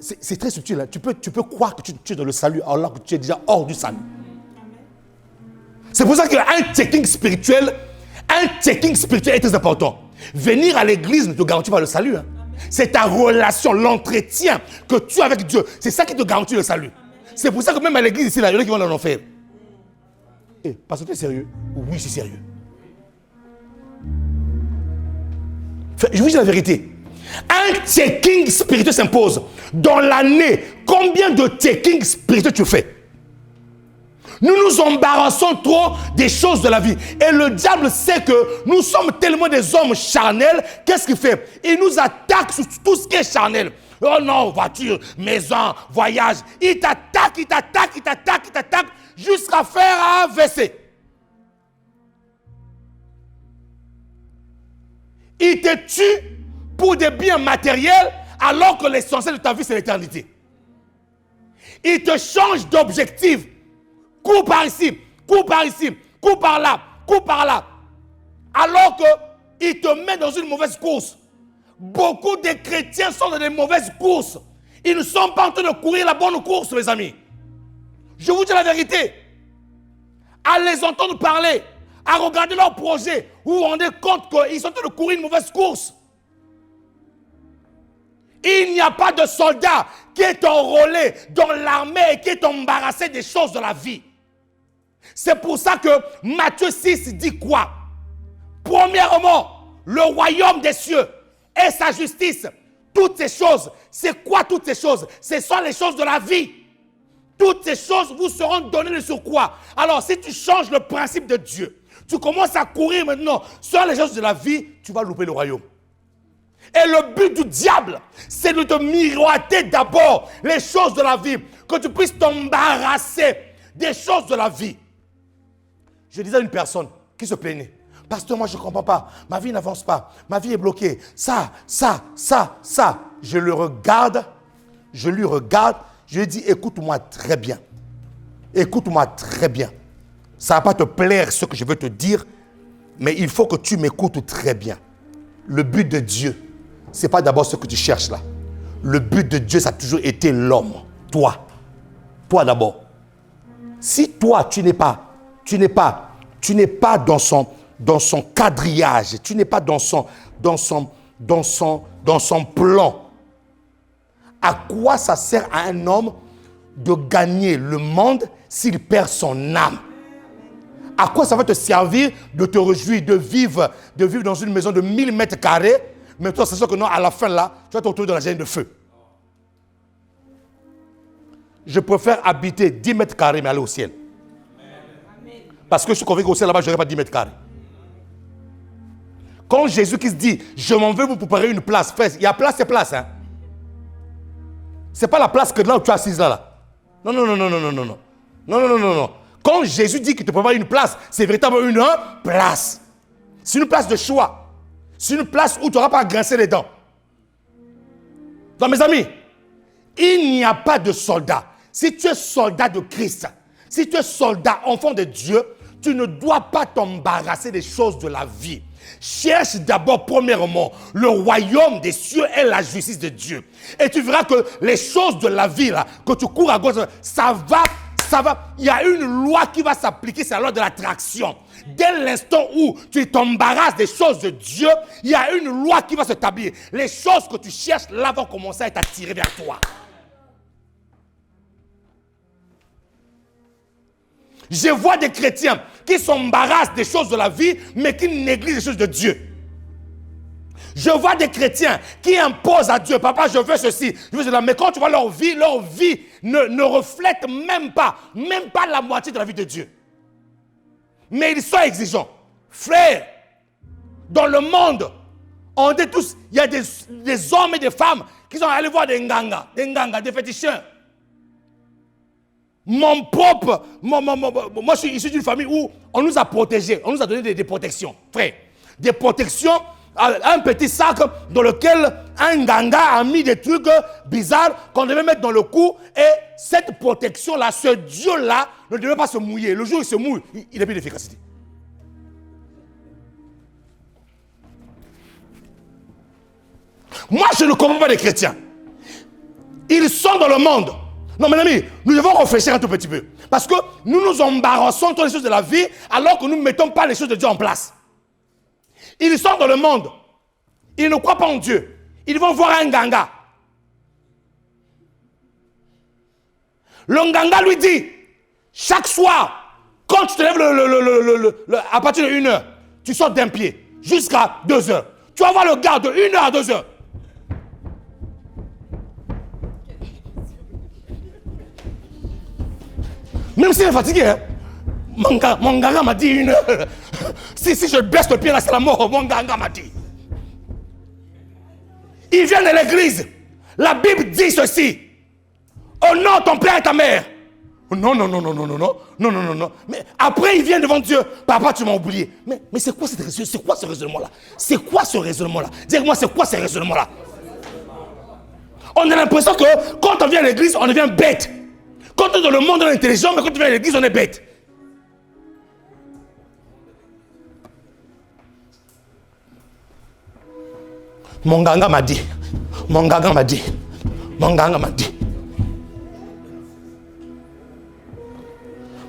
c'est très subtil. Hein. Tu peux croire que tu es dans le salut alors que tu es déjà hors du salut. C'est pour ça qu'un checking spirituel est très important. Venir à l'église ne te garantit pas le salut. Hein. C'est ta relation, l'entretien que tu as avec Dieu. C'est ça qui te garantit le salut. C'est pour ça que même à l'église ici, là, il y en a qui vont dans l'enfer. Parce que tu es sérieux? Oui, je suis sérieux. Je vous dis la vérité. Un checking spirituel s'impose. Dans l'année, combien de checking spirituel tu fais? Nous nous embarrassons trop des choses de la vie. Et le diable sait que nous sommes tellement des hommes charnels. Qu'est-ce qu'il fait? Il nous attaque sur tout ce qui est charnel. Oh non, voiture, maison, voyage. Il t'attaque, il t'attaque, il t'attaque, il t'attaque jusqu'à faire un AVC. Il te tue pour des biens matériels alors que l'essentiel de ta vie, c'est l'éternité. Il te change d'objectif. Cours par ici, cours par ici, cours par là, cours par là. Alors qu'il te met dans une mauvaise course. Beaucoup de chrétiens sont dans des mauvaises courses. Ils ne sont pas en train de courir la bonne course, mes amis. Je vous dis la vérité. À les entendre parler, à regarder leurs projets, vous vous rendez compte qu'ils sont en train de courir une mauvaise course. Il n'y a pas de soldat qui est enrôlé dans l'armée et qui est embarrassé des choses de la vie. C'est pour ça que Matthieu 6 dit quoi? Premièrement, le royaume des cieux et sa justice. Toutes ces choses, c'est quoi toutes ces choses? Ce sont les choses de la vie. Toutes ces choses vous seront données sur quoi? Alors, si tu changes le principe de Dieu, tu commences à courir maintenant sur les choses de la vie, tu vas louper le royaume. Et le but du diable, c'est de te miroiter d'abord les choses de la vie, que tu puisses t'embarrasser des choses de la vie. Je disais à une personne qui se plaignait, pasteur, moi je ne comprends pas, ma vie n'avance pas, ma vie est bloquée, ça. Je le regarde, je lui regarde, je lui dis, écoute-moi très bien. Écoute-moi très bien. Ça ne va pas te plaire ce que je veux te dire, mais il faut que tu m'écoutes très bien. Le but de Dieu, ce n'est pas d'abord ce que tu cherches là. Le but de Dieu, ça a toujours été l'homme. Toi. Toi d'abord. Si toi, tu n'es pas dans son quadrillage, tu n'es pas dans son plan, à quoi ça sert à un homme de gagner le monde s'il perd son âme? À quoi ça va te servir de te réjouir, de vivre dans une maison de 1000 mètres carrés, mais toi, c'est sûr que non, à la fin là, tu vas te retrouver dans la gêne de feu. Je préfère habiter 10 mètres carrés, mais aller au ciel. Parce que je suis convaincu qu'au ciel là-bas, je n'aurai pas 10 mètres carrés. Quand Jésus-Christ dit, je m'en vais vous préparer une place, frère, il y a place, c'est place. Hein? Ce n'est pas la place que là où tu es assise là. Non. Quand Jésus dit qu'il te prépare une place, c'est véritablement une place. C'est une place de choix. C'est une place où tu n'auras pas à grincer les dents. Donc mes amis, il n'y a pas de soldat. Si tu es soldat de Christ, si tu es soldat, enfant de Dieu, tu ne dois pas t'embarrasser des choses de la vie. Cherche d'abord, premièrement, le royaume des cieux et la justice de Dieu. Et tu verras que les choses de la vie, là, que tu cours à gauche, ça va. Il y a une loi qui va s'appliquer, c'est la loi de l'attraction. Dès l'instant où tu t'embarrasses des choses de Dieu, il y a une loi qui va s'établir. Les choses que tu cherches là vont commencer à être attirées vers toi. Je vois des chrétiens qui s'embarrassent des choses de la vie, mais qui négligent les choses de Dieu. Je vois des chrétiens qui imposent à Dieu, papa, je veux ceci, je veux cela. Mais quand tu vois leur vie ne reflète même pas la moitié de la vie de Dieu. Mais ils sont exigeants. Frères, dans le monde, on dit tous, il y a des hommes et des femmes qui sont allés voir des nganga, des féticheurs. Moi je suis issu d'une famille où on nous a protégés, on nous a donné des protections, frère. Des protections, un petit sac dans lequel un ganga a mis des trucs bizarres qu'on devait mettre dans le cou. Et cette protection-là, ce Dieu-là, ne devait pas se mouiller. Le jour où il se mouille, il n'a plus d'efficacité. Moi, je ne comprends pas les chrétiens. Ils sont dans le monde. Non, mes amis, nous devons réfléchir un tout petit peu. Parce que nous nous embarrassons dans les choses de la vie alors que nous ne mettons pas les choses de Dieu en place. Ils sont dans le monde. Ils ne croient pas en Dieu. Ils vont voir un ganga. Le ganga lui dit, chaque soir, quand tu te lèves à partir de 1h, tu sors d'un pied jusqu'à 2h. Tu vas voir le gars de 1h à 2h. Même s'il est fatigué, hein? Mon ganga m'a dit 1h. Si je baisse le pied là, c'est la mort. Mon ganga m'a dit. Il vient de l'église. La Bible dit ceci. Honore ton père et ta mère. Non. Mais après, il vient devant Dieu. Papa, tu m'as oublié. Mais c'est quoi ce raisonnement-là? C'est quoi ce raisonnement-là? Dis-moi, c'est quoi ce raisonnement-là? On a l'impression que quand on vient à l'église, on devient bête. Quand on est dans le monde, on est intelligent, mais quand on vient à l'église, on est bête. Mon ganga m'a dit.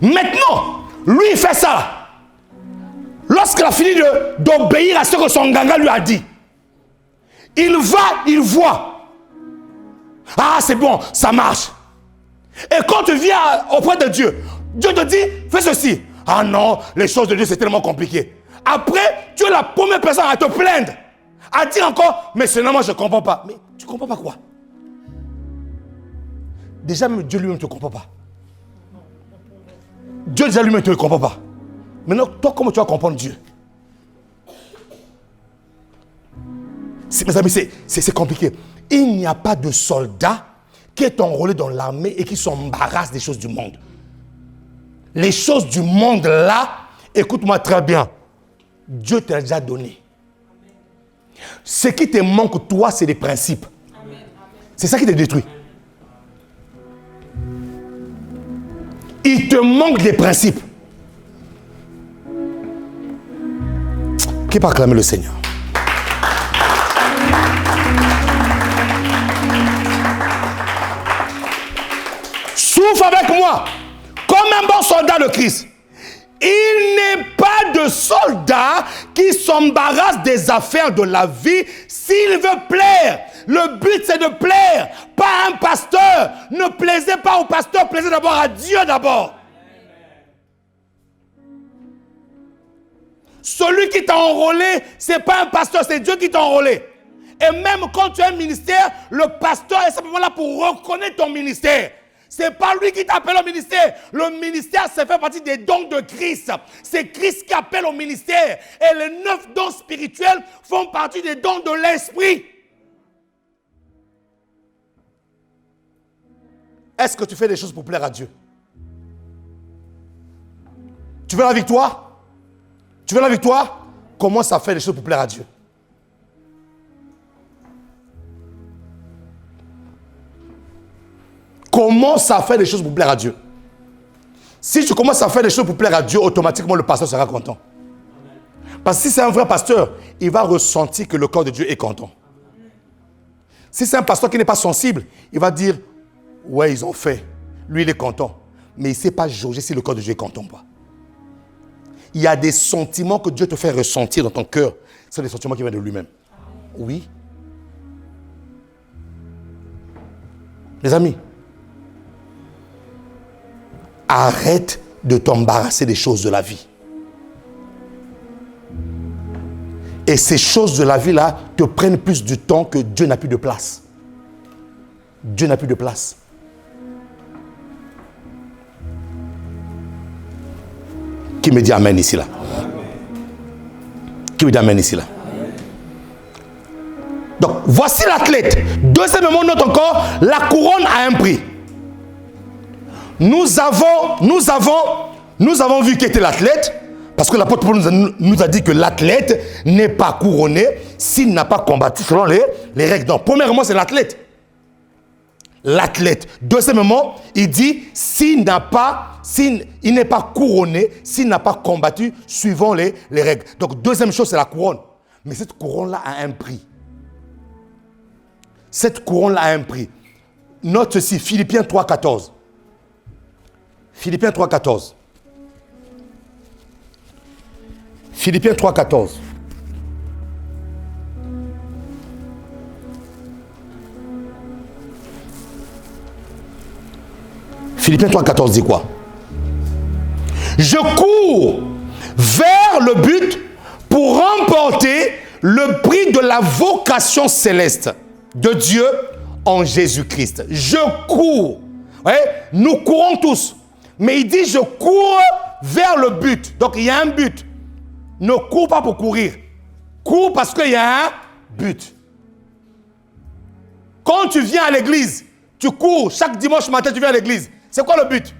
Maintenant, lui il fait ça. Lorsqu'il a fini d'obéir à ce que son ganga lui a dit, il voit. Ah, c'est bon, ça marche. Et quand tu viens auprès de Dieu, Dieu te dit, fais ceci. Ah non, les choses de Dieu c'est tellement compliqué. Après, tu es la première personne à te plaindre. À dire encore, mais seulement je ne comprends pas. Mais tu ne comprends pas quoi? Déjà même Dieu lui-même ne te comprend pas. Dieu déjà lui-même ne te comprend pas. Maintenant, toi, comment tu vas comprendre Dieu? Mes amis, c'est compliqué. Il n'y a pas de soldat qui est enrôlé dans l'armée et qui s'embarrasse des choses du monde. Les choses du monde là, écoute-moi très bien. Dieu te l'a déjà donné. Ce qui te manque, toi, c'est les principes. C'est ça qui te détruit. Il te manque des principes. Qui peut acclamer le Seigneur? Souffle avec moi, comme un bon soldat de Christ. Il n'est pas de soldat qui s'embarrasse des affaires de la vie s'il veut plaire. Le but, c'est de plaire, pas un pasteur. Ne plaisez pas au pasteur, plaisez d'abord à Dieu d'abord. Celui qui t'a enrôlé, ce n'est pas un pasteur, c'est Dieu qui t'a enrôlé. Et même quand tu as un ministère, le pasteur est simplement là pour reconnaître ton ministère. Ce n'est pas lui qui t'appelle au ministère. Le ministère, ça fait partie des dons de Christ. C'est Christ qui appelle au ministère. Et les 9 dons spirituels font partie des dons de l'esprit. Est-ce que tu fais des choses pour plaire à Dieu? Tu veux la victoire? Tu veux la victoire? Commence à faire des choses pour plaire à Dieu. Commence à faire des choses pour plaire à Dieu. Si tu commences à faire des choses pour plaire à Dieu, automatiquement le pasteur sera content. Parce que si c'est un vrai pasteur, il va ressentir que le corps de Dieu est content. Si c'est un pasteur qui n'est pas sensible, il va dire, ouais, ils ont fait. Lui, il est content. Mais il ne sait pas jauger si le corps de Dieu est content ou pas. Il y a des sentiments que Dieu te fait ressentir dans ton cœur. Ce sont des sentiments qui viennent de lui-même. Oui. Les amis, arrête de t'embarrasser des choses de la vie. Et ces choses de la vie-là te prennent plus du temps que Dieu n'a plus de place. Dieu n'a plus de place. Qui me dit amen ici là? Qui me dit amen ici là? Donc, voici l'athlète. Deuxièmement, note encore, la couronne a un prix. Nous avons vu qui était l'athlète, parce que l'apôtre Paul nous a dit que l'athlète n'est pas couronné s'il n'a pas combattu selon les règles. Donc, premièrement, c'est l'athlète. L'athlète. Deuxièmement, il dit s'il n'est pas couronné, s'il n'a pas combattu suivant les règles. Donc, deuxième chose, c'est la couronne. Mais cette couronne-là a un prix. Cette couronne-là a un prix. Note ceci, Philippiens 3,14. Philippiens 3,14. Philippiens 3,14. Philippiens 3,14 dit quoi? Je cours vers le but pour remporter le prix de la vocation céleste de Dieu en Jésus-Christ. Je cours. Ouais, nous courons tous. Mais il dit, je cours vers le but. Donc, il y a un but. Ne cours pas pour courir. Cours parce qu'il y a un but. Quand tu viens à l'église, tu cours. Chaque dimanche matin, tu viens à l'église. C'est quoi le but?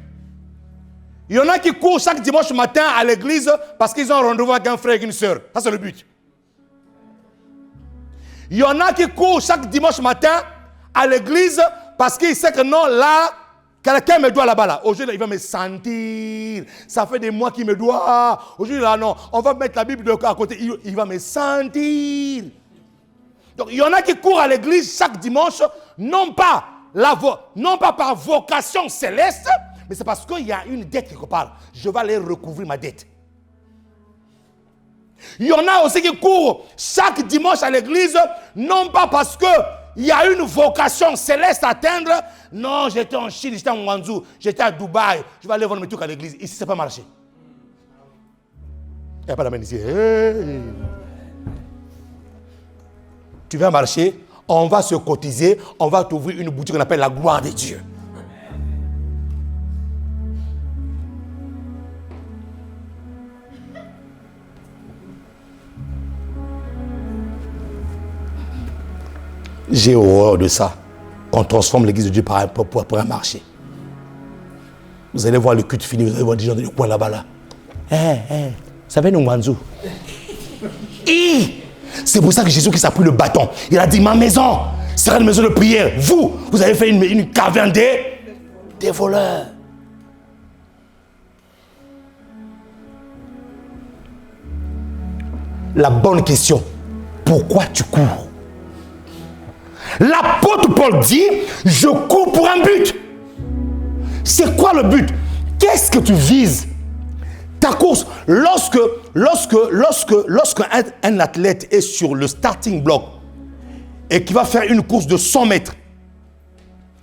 Il y en a qui courent chaque dimanche matin à l'église parce qu'ils ont un rendez-vous avec un frère et une soeur. Ça, c'est le but. Il y en a qui courent chaque dimanche matin à l'église parce qu'ils savent que non, là, quelqu'un me doit là-bas. Là. Aujourd'hui, il va me sentir. Ça fait des mois qu'il me doit. Aujourd'hui, là, non, on va mettre la Bible à côté. Il va me sentir. Donc, il y en a qui courent à l'église chaque dimanche, non pas par vocation céleste, mais c'est parce qu'il y a une dette quelque part. Je vais aller recouvrir ma dette. Il y en a aussi qui courent chaque dimanche à l'église, non pas parce qu'il y a une vocation céleste à atteindre. Non, j'étais en Chine, j'étais en Guangzhou, j'étais à Dubaï. Je vais aller vendre mes trucs à l'église. Ici, ça n'a pas marché. Il n'y a pas d'amène ici. Hey. Tu viens marcher, on va se cotiser, on va t'ouvrir une boutique qu'on appelle la gloire de Dieu. J'ai horreur de ça. On transforme l'église de Dieu pour un marché. Vous allez voir le culte fini, vous allez voir des gens dans le coin là-bas. Là. Ça va nous Guangzhou. C'est pour ça que Jésus-Christ a pris le bâton. Il a dit, ma maison sera une maison de prière. Vous avez fait une caverne des voleurs. La bonne question, pourquoi tu cours? L'apôtre Paul dit, je cours pour un but. C'est quoi le but? Qu'est-ce que tu vises? Ta course, lorsque un athlète est sur le starting block et qui va faire une course de 100 mètres,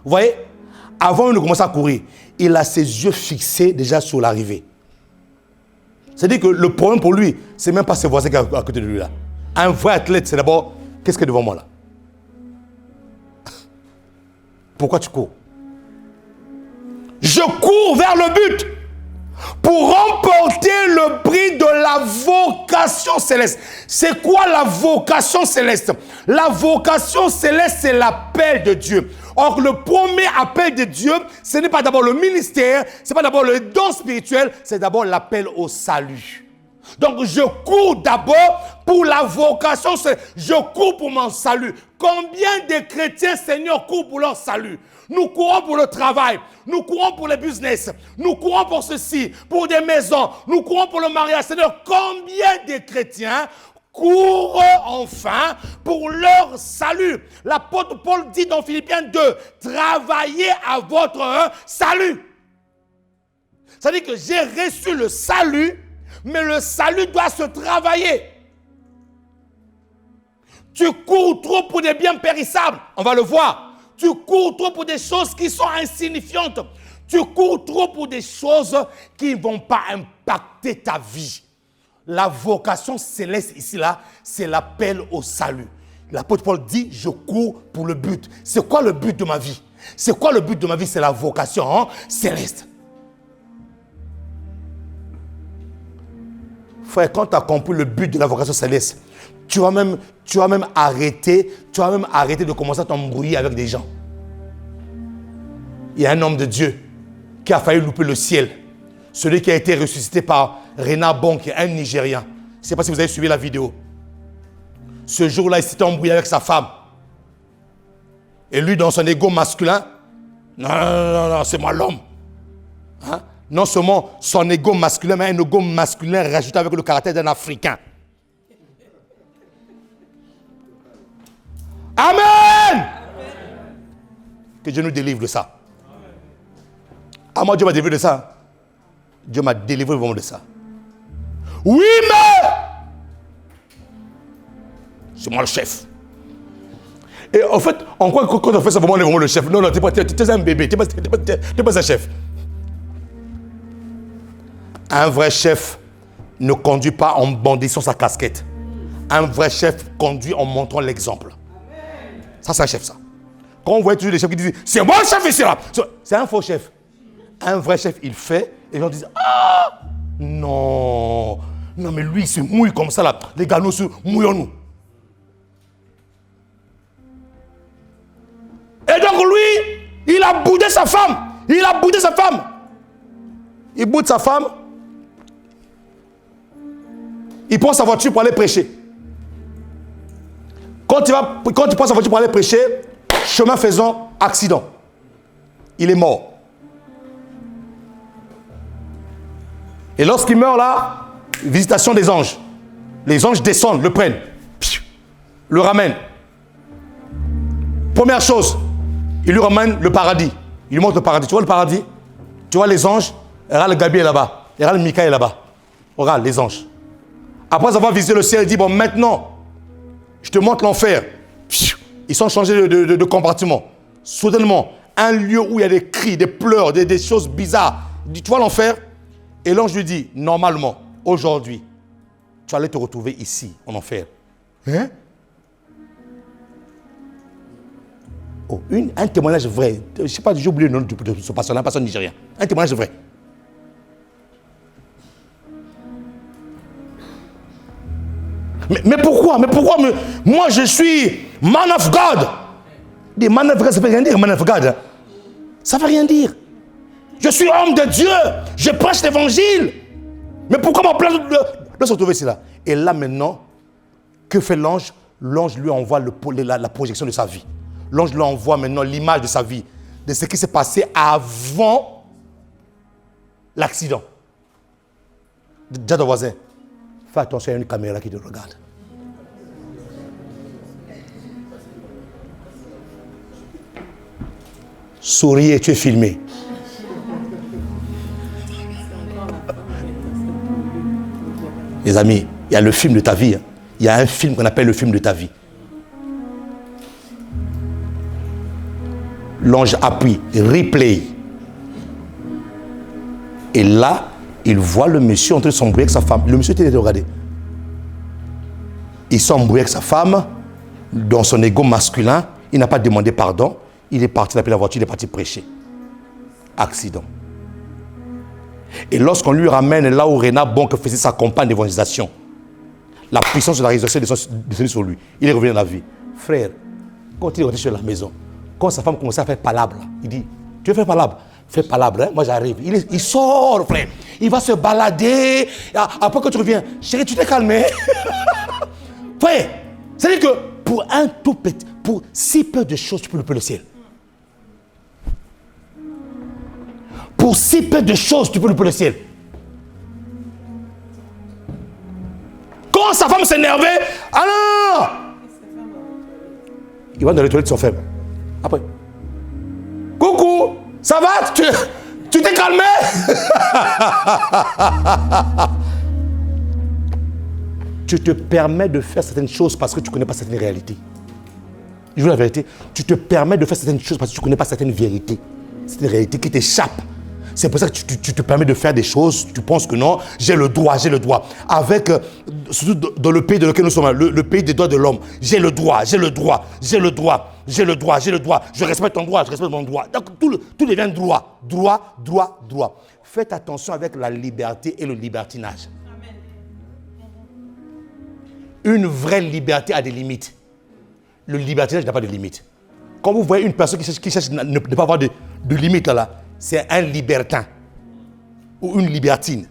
vous voyez, avant de commencer à courir, il a ses yeux fixés déjà sur l'arrivée. C'est-à-dire que le problème pour lui, c'est même pas ses voisins qui sont à côté de lui là. Un vrai athlète, c'est d'abord, qu'est-ce qui est devant moi là? Pourquoi tu cours? Je cours vers le but pour remporter le prix de la vocation céleste. C'est quoi la vocation céleste? La vocation céleste, c'est l'appel de Dieu. Or, le premier appel de Dieu, ce n'est pas d'abord le ministère, ce n'est pas d'abord le don spirituel, c'est d'abord l'appel au salut. Donc, je cours d'abord pour la vocation, je cours pour mon salut. Combien de chrétiens, Seigneur, courent pour leur salut? Nous courons pour le travail, nous courons pour le business, nous courons pour ceci, pour des maisons, nous courons pour le mariage. Seigneur, combien de chrétiens courent enfin pour leur salut? L'apôtre Paul dit dans Philippiens 2, travaillez à votre salut. Ça veut dire que j'ai reçu le salut, mais le salut doit se travailler. Tu cours trop pour des biens périssables, on va le voir. Tu cours trop pour des choses qui sont insignifiantes. Tu cours trop pour des choses qui ne vont pas impacter ta vie. La vocation céleste ici, là, c'est l'appel au salut. L'apôtre Paul dit, je cours pour le but. C'est quoi le but de ma vie? C'est quoi le but de ma vie? C'est la vocation céleste. Frère, quand tu as compris le but de la vocation céleste, tu vas même arrêter de commencer à t'embrouiller avec des gens. Il y a un homme de Dieu qui a failli louper le ciel. Celui qui a été ressuscité par Rena Bonk, un Nigérien. Je ne sais pas si vous avez suivi la vidéo. Ce jour-là, il s'était embrouillé avec sa femme. Et lui, dans son ego masculin, non, c'est moi l'homme. Hein? Non seulement son ego masculin, mais un ego masculin rajouté avec le caractère d'un Africain. Amen. Que Dieu nous délivre de ça. Ah, moi, Dieu m'a délivré de ça. Dieu m'a délivré vraiment de ça. Oui, mais c'est moi le chef. Et en fait, on croit que quand on fait ça, vraiment, on est vraiment le chef. Non, tu n'es pas un bébé, tu n'es pas un chef. Un vrai chef ne conduit pas en bandissant sa casquette. Un vrai chef conduit en montrant l'exemple. Ça, c'est un chef, ça. Quand on voit toujours des chefs qui disent « C'est moi le chef ici, là !» C'est un faux chef. Un vrai chef, il fait, et les gens disent « Ah non, non, mais lui, il se mouille comme ça, là. Les gars, nous se mouillons-nous. » Et donc, lui, il a boudé sa femme. Il a boudé sa femme. Il boude sa femme. Il prend sa voiture pour aller prêcher. Quand tu prends sa voiture pour aller prêcher, chemin faisant, accident. Il est mort. Et lorsqu'il meurt là, visitation des anges. Les anges descendent, le prennent, le ramènent. Première chose, il lui ramène le paradis. Il lui montre le paradis. Tu vois le paradis? Tu vois les anges? Regarde le Gabriel là-bas. Regarde le Michael là-bas. Regarde les anges. Après avoir visité le ciel, il dit, bon, maintenant, je te montre l'enfer. Ils sont changés de compartiment. Soudainement, un lieu où il y a des cris, des pleurs, des choses bizarres. Il dit, tu vois l'enfer? Et l'ange lui dit, normalement, aujourd'hui, tu allais te retrouver ici, en enfer. Hein? Oh, un témoignage vrai. Je ne sais pas, j'ai oublié le nom de ce pasteur, un pasteur nigérien. Un témoignage vrai. Mais pourquoi? Moi, je suis man of God. Des man of God, ça ne veut rien dire, man of God. Ça ne veut rien dire. Je suis homme de Dieu. Je prêche l'évangile. Mais pourquoi mon plan de se retrouver ici là? Et là maintenant, que fait l'ange? L'ange lui envoie la projection de sa vie. L'ange lui envoie maintenant l'image de sa vie, de ce qui s'est passé avant l'accident. Dis à ton voisin, fais attention à une caméra qui te regarde. Souris et tu es filmé. Les amis, il y a le film de ta vie. Hein. Il y a un film qu'on appelle le film de ta vie. L'ange appuie, replay. Et là, il voit le monsieur en train de s'embrouiller avec sa femme. Le monsieur était regardé. Il s'est embrouillé avec sa femme, dans son ego masculin. Il n'a pas demandé pardon. Il est parti, il a pris la voiture, il est parti prêcher. Accident. Et lorsqu'on lui ramène là où Réna Bonk faisait sa campagne d'évangélisation, la puissance de la résurrection est descendue sur lui. Il est revenu dans la vie. Frère, quand il est rentré sur la maison, quand sa femme commençait à faire palabre, il dit, tu veux faire palabre? Fais palabre, hein? Moi j'arrive. Il sort, frère. Il va se balader. Après que tu reviens, chérie, tu t'es calmé. Frère, c'est-à-dire que pour un tout petit, pour si peu de choses, tu peux louper le ciel. Pour si peu de choses, tu peux louper le ciel. Quand sa femme s'énervait, alors il va dans les toilettes de son faible. Après, coucou, ça va? Tu t'es calmé? Tu te permets de faire certaines choses parce que tu ne connais pas certaines réalités. Je veux la vérité. Tu te permets de faire certaines choses parce que tu ne connais pas certaines vérités. C'est une réalité qui t'échappe. C'est pour ça que tu te permets de faire des choses. Tu penses que non, j'ai le droit. Avec, surtout dans le pays dans lequel nous sommes, le pays des droits de l'homme. J'ai le droit. Je respecte ton droit, je respecte mon droit. Donc tout devient droit. Faites attention avec la liberté et le libertinage. Amen. Une vraie liberté a des limites. Le libertinage n'a pas de limites. Quand vous voyez une personne qui cherche ne pas avoir de limites là, c'est un libertin ou une libertine.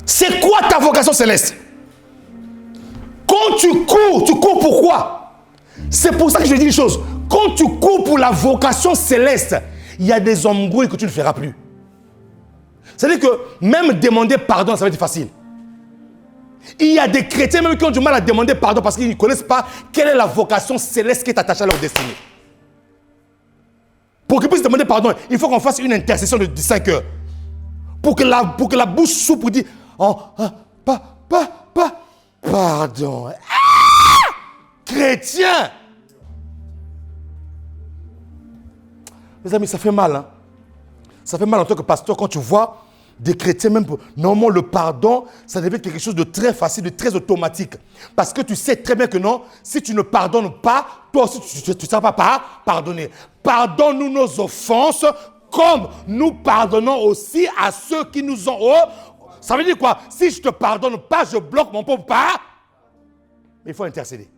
C'est quoi ta vocation céleste? Quand tu cours pourquoi? C'est pour ça que je dis une chose. Quand tu cours pour la vocation céleste, il y a des embrouilles que tu ne feras plus. C'est-à-dire que même demander pardon, ça va être facile. Il y a des chrétiens même qui ont du mal à demander pardon parce qu'ils ne connaissent pas quelle est la vocation céleste qui est attachée à leur destinée. Pour qu'ils puissent demander pardon, il faut qu'on fasse une intercession de 5 heures. Pour que la bouche s'ouvre pour dire pardon. Ah! Chrétien! Mes amis, ça fait mal. Hein? Ça fait mal en tant que pasteur quand tu vois des chrétiens, même normalement le pardon, ça devient quelque chose de très facile, de très automatique. Parce que tu sais très bien que non, si tu ne pardonnes pas, toi aussi tu ne seras pas pardonner. Pardonne-nous nos offenses comme nous pardonnons aussi à ceux qui nous ont... Ça veut dire quoi? Si je ne te pardonne pas, je bloque mon pauvre pas. Mais il faut intercéder.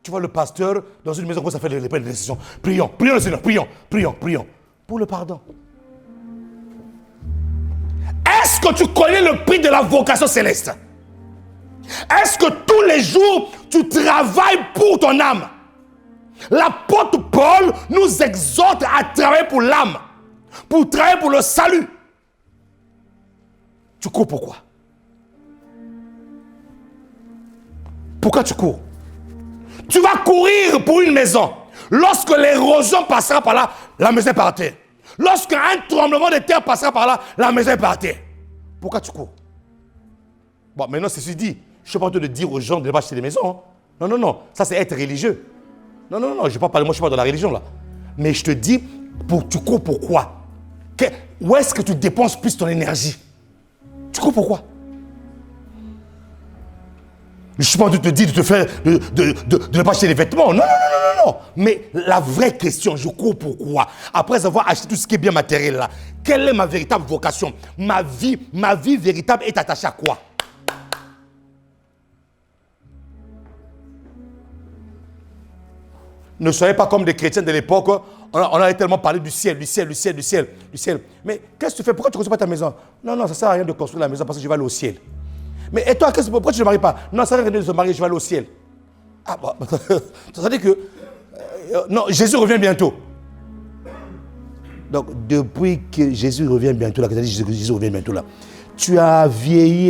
Tu vois le pasteur dans une maison où ça fait les décisions. Prions le Seigneur, prions. Pour le pardon. Est-ce que tu connais le prix de la vocation céleste? Est-ce que tous les jours, tu travailles pour ton âme? L'apôtre Paul nous exhorte à travailler pour l'âme, pour travailler pour le salut. Tu cours pourquoi? Pourquoi tu cours? Tu vas courir pour une maison. Lorsque l'érosion passera par là, la maison est par terre. Lorsqu'un tremblement de terre passera par là, la maison est par terre. Pourquoi tu cours? Bon, maintenant, ceci dit, je ne suis pas en train de dire aux gens de ne pas acheter des maisons. Hein. Non. Ça, c'est être religieux. Non. Je ne vais pas parler, moi, je ne suis pas dans la religion, là. Mais je te dis, tu cours pourquoi? Où est-ce que tu dépenses plus ton énergie? Tu cours pourquoi? Je ne suis pas en train de te dire de te faire, de ne pas acheter des vêtements. Non. Mais la vraie question, je cours pourquoi? Après avoir acheté tout ce qui est bien matériel là, quelle est ma véritable vocation? Ma vie véritable est attachée à quoi? Ne soyez pas comme des chrétiens de l'époque. On a tellement parlé du ciel. Mais qu'est-ce que tu fais? Pourquoi tu ne construis pas ta maison? Non, ça ne sert à rien de construire la maison parce que je vais aller au ciel. Mais et toi, pourquoi tu ne te maries pas? Non, ça ne sert à rien de se marier, je vais aller au ciel. Ah bon, ça veut dire que... non, Jésus revient bientôt. Donc, depuis que Jésus revient bientôt, là, que Jésus revient bientôt, là, tu as vieilli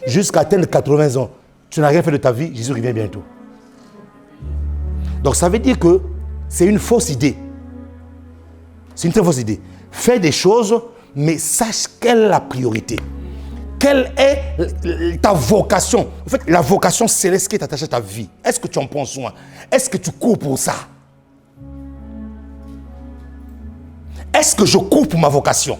jusqu'à atteindre 80 ans. Tu n'as rien fait de ta vie, Jésus revient bientôt. Donc, ça veut dire que c'est une fausse idée. C'est une très fausse idée. Fais des choses, mais sache quelle est la priorité. Quelle est ta vocation? En fait, la vocation céleste qui est attachée à ta vie. Est-ce que tu en prends soin? Est-ce que tu cours pour ça? Est-ce que je cours pour ma vocation?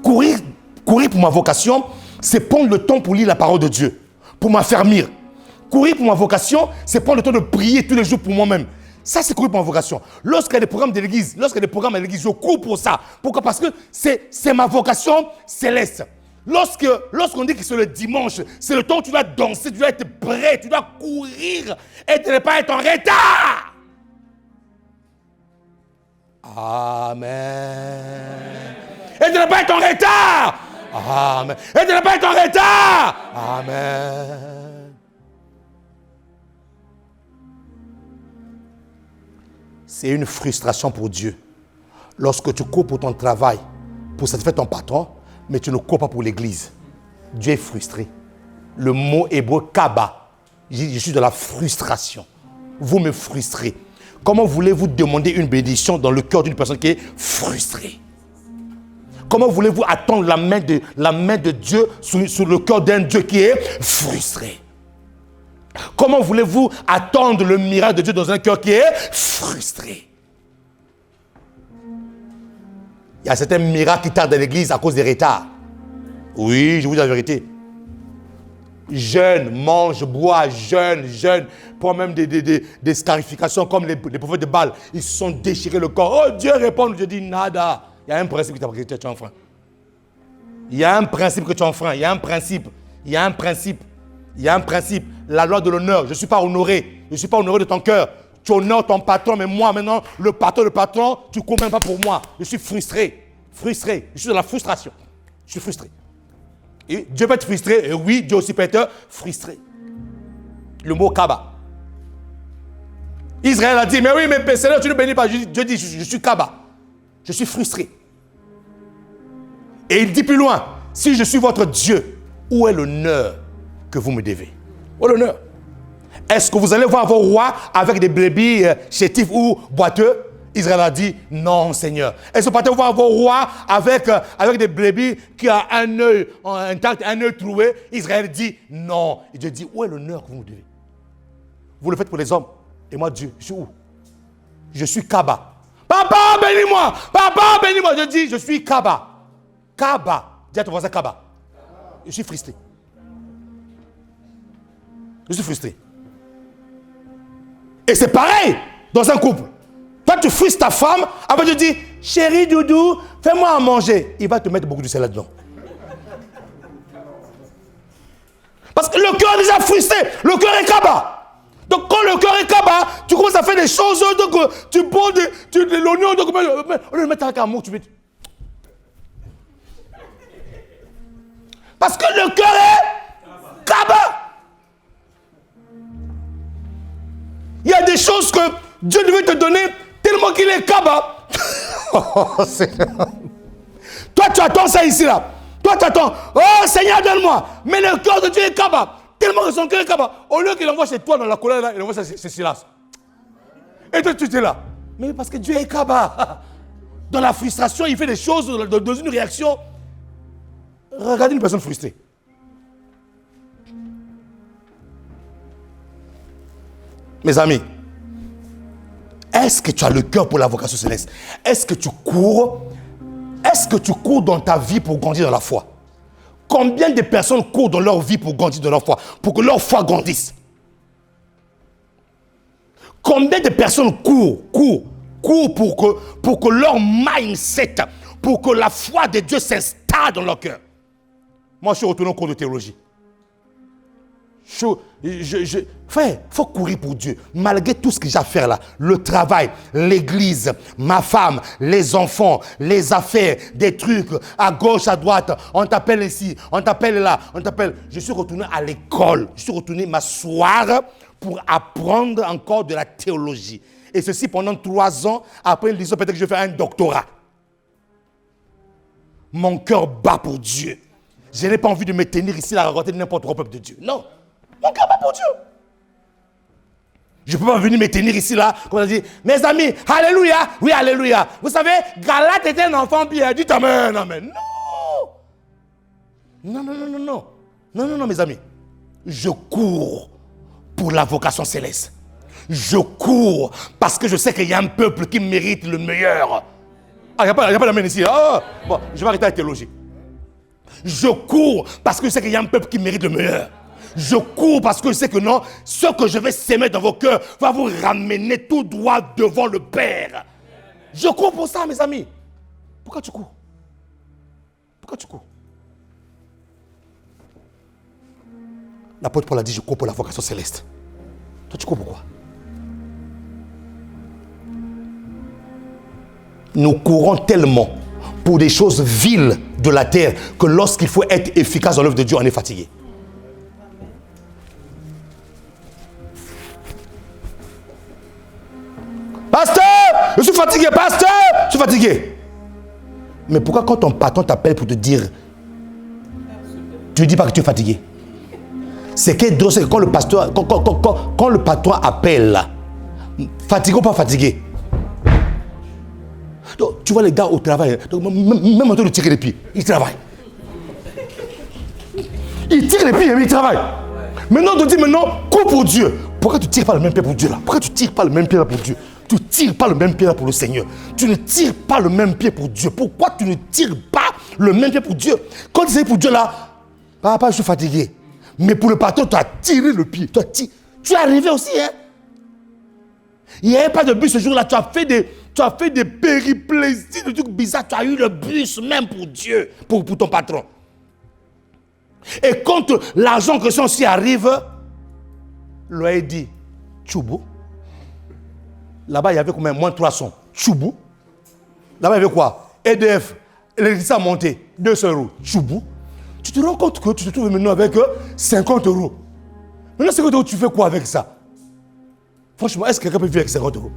Courir pour ma vocation, c'est prendre le temps pour lire la parole de Dieu, pour m'affermir. Courir pour ma vocation, c'est prendre le temps de prier tous les jours pour moi-même. Ça, c'est courir pour ma vocation. Lorsqu'il y a des programmes de l'église, je cours pour ça. Pourquoi? Parce que c'est ma vocation céleste. Lorsqu'on dit que c'est le dimanche, c'est le temps où tu dois danser, tu dois être prêt, tu dois courir et tu ne pas être en retard. Amen. Et tu ne pas être en retard. Amen. Et tu ne pas être en retard. Amen. C'est une frustration pour Dieu. Lorsque tu cours pour ton travail, pour satisfaire ton patron, mais tu ne cours pas pour l'église. Dieu est frustré. Le mot hébreu kaba, je suis de la frustration. Vous me frustrez. Comment voulez-vous demander une bénédiction dans le cœur d'une personne qui est frustrée? Comment voulez-vous attendre la main de Dieu sur le cœur d'un Dieu qui est frustré? Comment voulez-vous attendre le miracle de Dieu dans un cœur qui est frustré? Il y a certains miracles qui tardent dans l'église à cause des retards. Oui, je vous dis la vérité. Jeûne, mange, bois, jeûne, prends même des scarifications comme les prophètes de Baal. Ils se sont déchirés le corps. Oh, Dieu répond, je dis nada. Il y a un principe que tu as enfreint. Il y a un principe que tu as enfreint. Il y a un principe. La loi de l'honneur. Je ne suis pas honoré. Je ne suis pas honoré de ton cœur. Tu honores ton patron, mais moi maintenant, le patron, tu ne cours même pas pour moi. Je suis frustré. Je suis dans la frustration. Je suis frustré. Et Dieu peut être frustré. Et oui, Dieu aussi peut être frustré. Le mot kaba. Israël a dit, mais oui, mais Seigneur, tu ne bénis pas. Dieu dit, je suis kaba. Je suis frustré. Et il dit plus loin, si je suis votre Dieu, où est l'honneur que vous me devez? Où est l'honneur? Est-ce que vous allez voir vos rois avec des brebis chétifs ou boiteux? Israël a dit, non Seigneur. Est-ce que vous allez voir vos rois avec des brebis qui ont un œil intact, un œil troué? Israël dit, non. Et Dieu dit, où est l'honneur que vous me devez? Vous le faites pour les hommes. Et moi, Dieu, je suis où? Je suis Kaba. Papa, bénis-moi. Papa, bénis-moi. Je dis, je suis Kaba. Kaba. Dis à ton voisin Kaba. Je suis frustré. Je suis frustré. Et c'est pareil dans un couple. Toi, tu frustres ta femme, après tu dis, chérie doudou, fais-moi à manger. Il va te mettre beaucoup de sel là-dedans. Parce que le cœur est déjà frustré. Le cœur est Kaba. Donc quand le cœur est Kaba, tu commences à faire des choses, donc tu bois de l'oignon, donc on le met avec amour, tu veux. Parce que le cœur est Kaba. Il y a des choses que Dieu devait te donner tellement qu'il est Kaba. Oh, toi, tu attends ça ici, là. Toi, tu attends. Oh, Seigneur, donne-moi. Mais le cœur de Dieu est Kaba. Tellement que son cœur est Kaba. Au lieu qu'il envoie chez toi dans la colère, là, il envoie c'est Silas. Et toi, tu es là. Mais parce que Dieu est Kaba. Dans la frustration, il fait des choses dans une réaction. Regardez une personne frustrée. Mes amis, est-ce que tu as le cœur pour la vocation céleste? Est-ce que tu cours? Est-ce que tu cours dans ta vie pour grandir dans la foi? Combien de personnes courent dans leur vie pour grandir dans leur foi? Pour que leur foi grandisse? Combien de personnes courent pour que leur mindset, pour que la foi de Dieu s'installe dans leur cœur? Moi, je suis retourné au cours de théologie. Frère, il faut courir pour Dieu. Malgré tout ce que j'ai à faire là, le travail, l'église, ma femme, les enfants, les affaires, des trucs, à gauche, à droite, on t'appelle ici, on t'appelle là, on t'appelle. Je suis retourné à l'école, je suis retourné m'asseoir pour apprendre encore de la théologie. Et ceci pendant 3 ans, après une licence, peut-être que je vais faire un doctorat. Mon cœur bat pour Dieu. Je n'ai pas envie de me tenir ici à raconter n'importe quoi peuple de Dieu. Non. Mon cœur bat pour Dieu. Je ne peux pas venir me tenir ici là, comme on dit, mes amis, alléluia, oui, alléluia. Vous savez, Galate était un enfant bien, dites amen, amen. Non. Non, mes amis. Je cours pour la vocation céleste. Je cours parce que je sais qu'il y a un peuple qui mérite le meilleur. Ah, il n'y a pas d'amen ici. Oh, bon, je vais arrêter la théologie. Je cours parce que je sais qu'il y a un peuple qui mérite le meilleur. Je cours parce que je sais que non, ce que je vais s'aimer dans vos cœurs va vous ramener tout droit devant le Père. Je cours pour ça, mes amis. Pourquoi tu cours? Pourquoi tu cours? L'apôtre Paul a dit, je cours pour la vocation céleste. Toi, tu cours pourquoi? Nous courons tellement pour des choses viles de la terre que lorsqu'il faut être efficace dans l'œuvre de Dieu, on est fatigué. Pasteur, je suis fatigué, pasteur, je suis fatigué. Mais pourquoi quand ton patron t'appelle pour te dire, tu ne dis pas que tu es fatigué? C'est que quand le pasteur, quand le patron appelle, fatigué ou pas fatigué? Donc, tu vois les gars au travail, donc, même en train de tirer les pieds, ils travaillent. Ils tirent les pieds, mais ils travaillent. Maintenant, on te dit cours pour Dieu. Pourquoi tu ne tires pas le même pied pour Dieu là? Pourquoi tu ne tires pas le même pied là pour Dieu? Tu ne tires pas le même pied là pour le Seigneur. Tu ne tires pas le même pied pour Dieu. Pourquoi tu ne tires pas le même pied pour Dieu? Quand tu sais pour Dieu là, papa, je suis fatigué. Mais pour le patron, tu as tiré le pied. Tu es arrivé aussi, hein? Il n'y avait pas de bus ce jour-là. Tu as fait des péripléties, des trucs bizarres. Tu as eu le bus même pour Dieu, pour ton patron. Et quand l'argent que aussi arrive, l'OA dit, Tchoubou. Là-bas, il y avait combien? Moins 300. Tchoubou. Là-bas, il y avait quoi? EDF. L'électricité a monté. 200 €. Tchoubou. Tu te rends compte que tu te trouves maintenant avec 50 €. Maintenant, 50 €, tu fais quoi avec ça? Franchement, est-ce que quelqu'un peut vivre avec 50 €?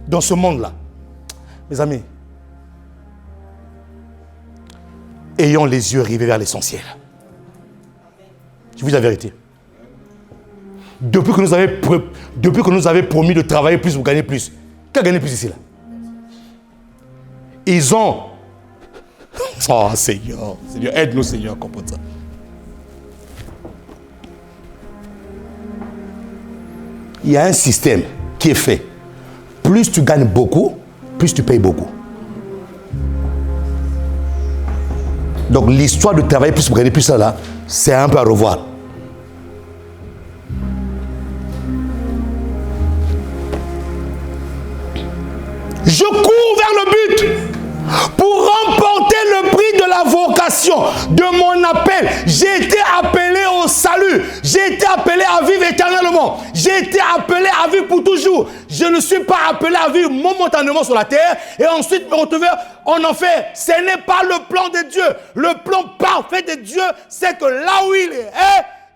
Dans ce monde-là. Mes amis, ayons les yeux rivés vers l'essentiel. Je vous dis la vérité. Depuis que nous avons promis de travailler plus pour gagner plus, qui a gagné plus ici là? Ils ont... Oh Seigneur, aide-nous Seigneur à comprendre ça. il y a un système qui est fait. Plus tu gagnes beaucoup, plus tu payes beaucoup. Donc l'histoire de travailler plus pour gagner plus ça là, c'est un peu à revoir. Je cours vers le but pour remporter le prix de la vocation de mon appel. J'ai été appelé au salut. J'ai été appelé à vivre éternellement. J'ai été appelé à vivre pour toujours. Je ne suis pas appelé à vivre momentanément sur la terre et ensuite me retrouver en enfer. Ce n'est pas le plan de Dieu. Le plan parfait de Dieu, c'est que là où il est,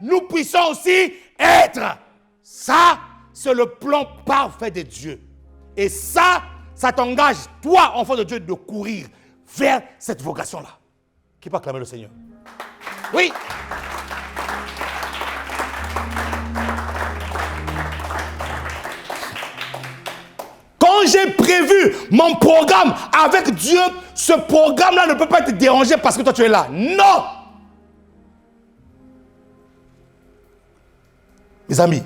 nous puissions aussi être. Ça, c'est le plan parfait de Dieu. Et ça t'engage, toi, enfant de Dieu, de courir vers cette vocation-là. Qui peut acclamer le Seigneur? Oui. Quand j'ai prévu mon programme avec Dieu, ce programme-là ne peut pas être dérangé parce que toi, tu es là. Non! Mes amis,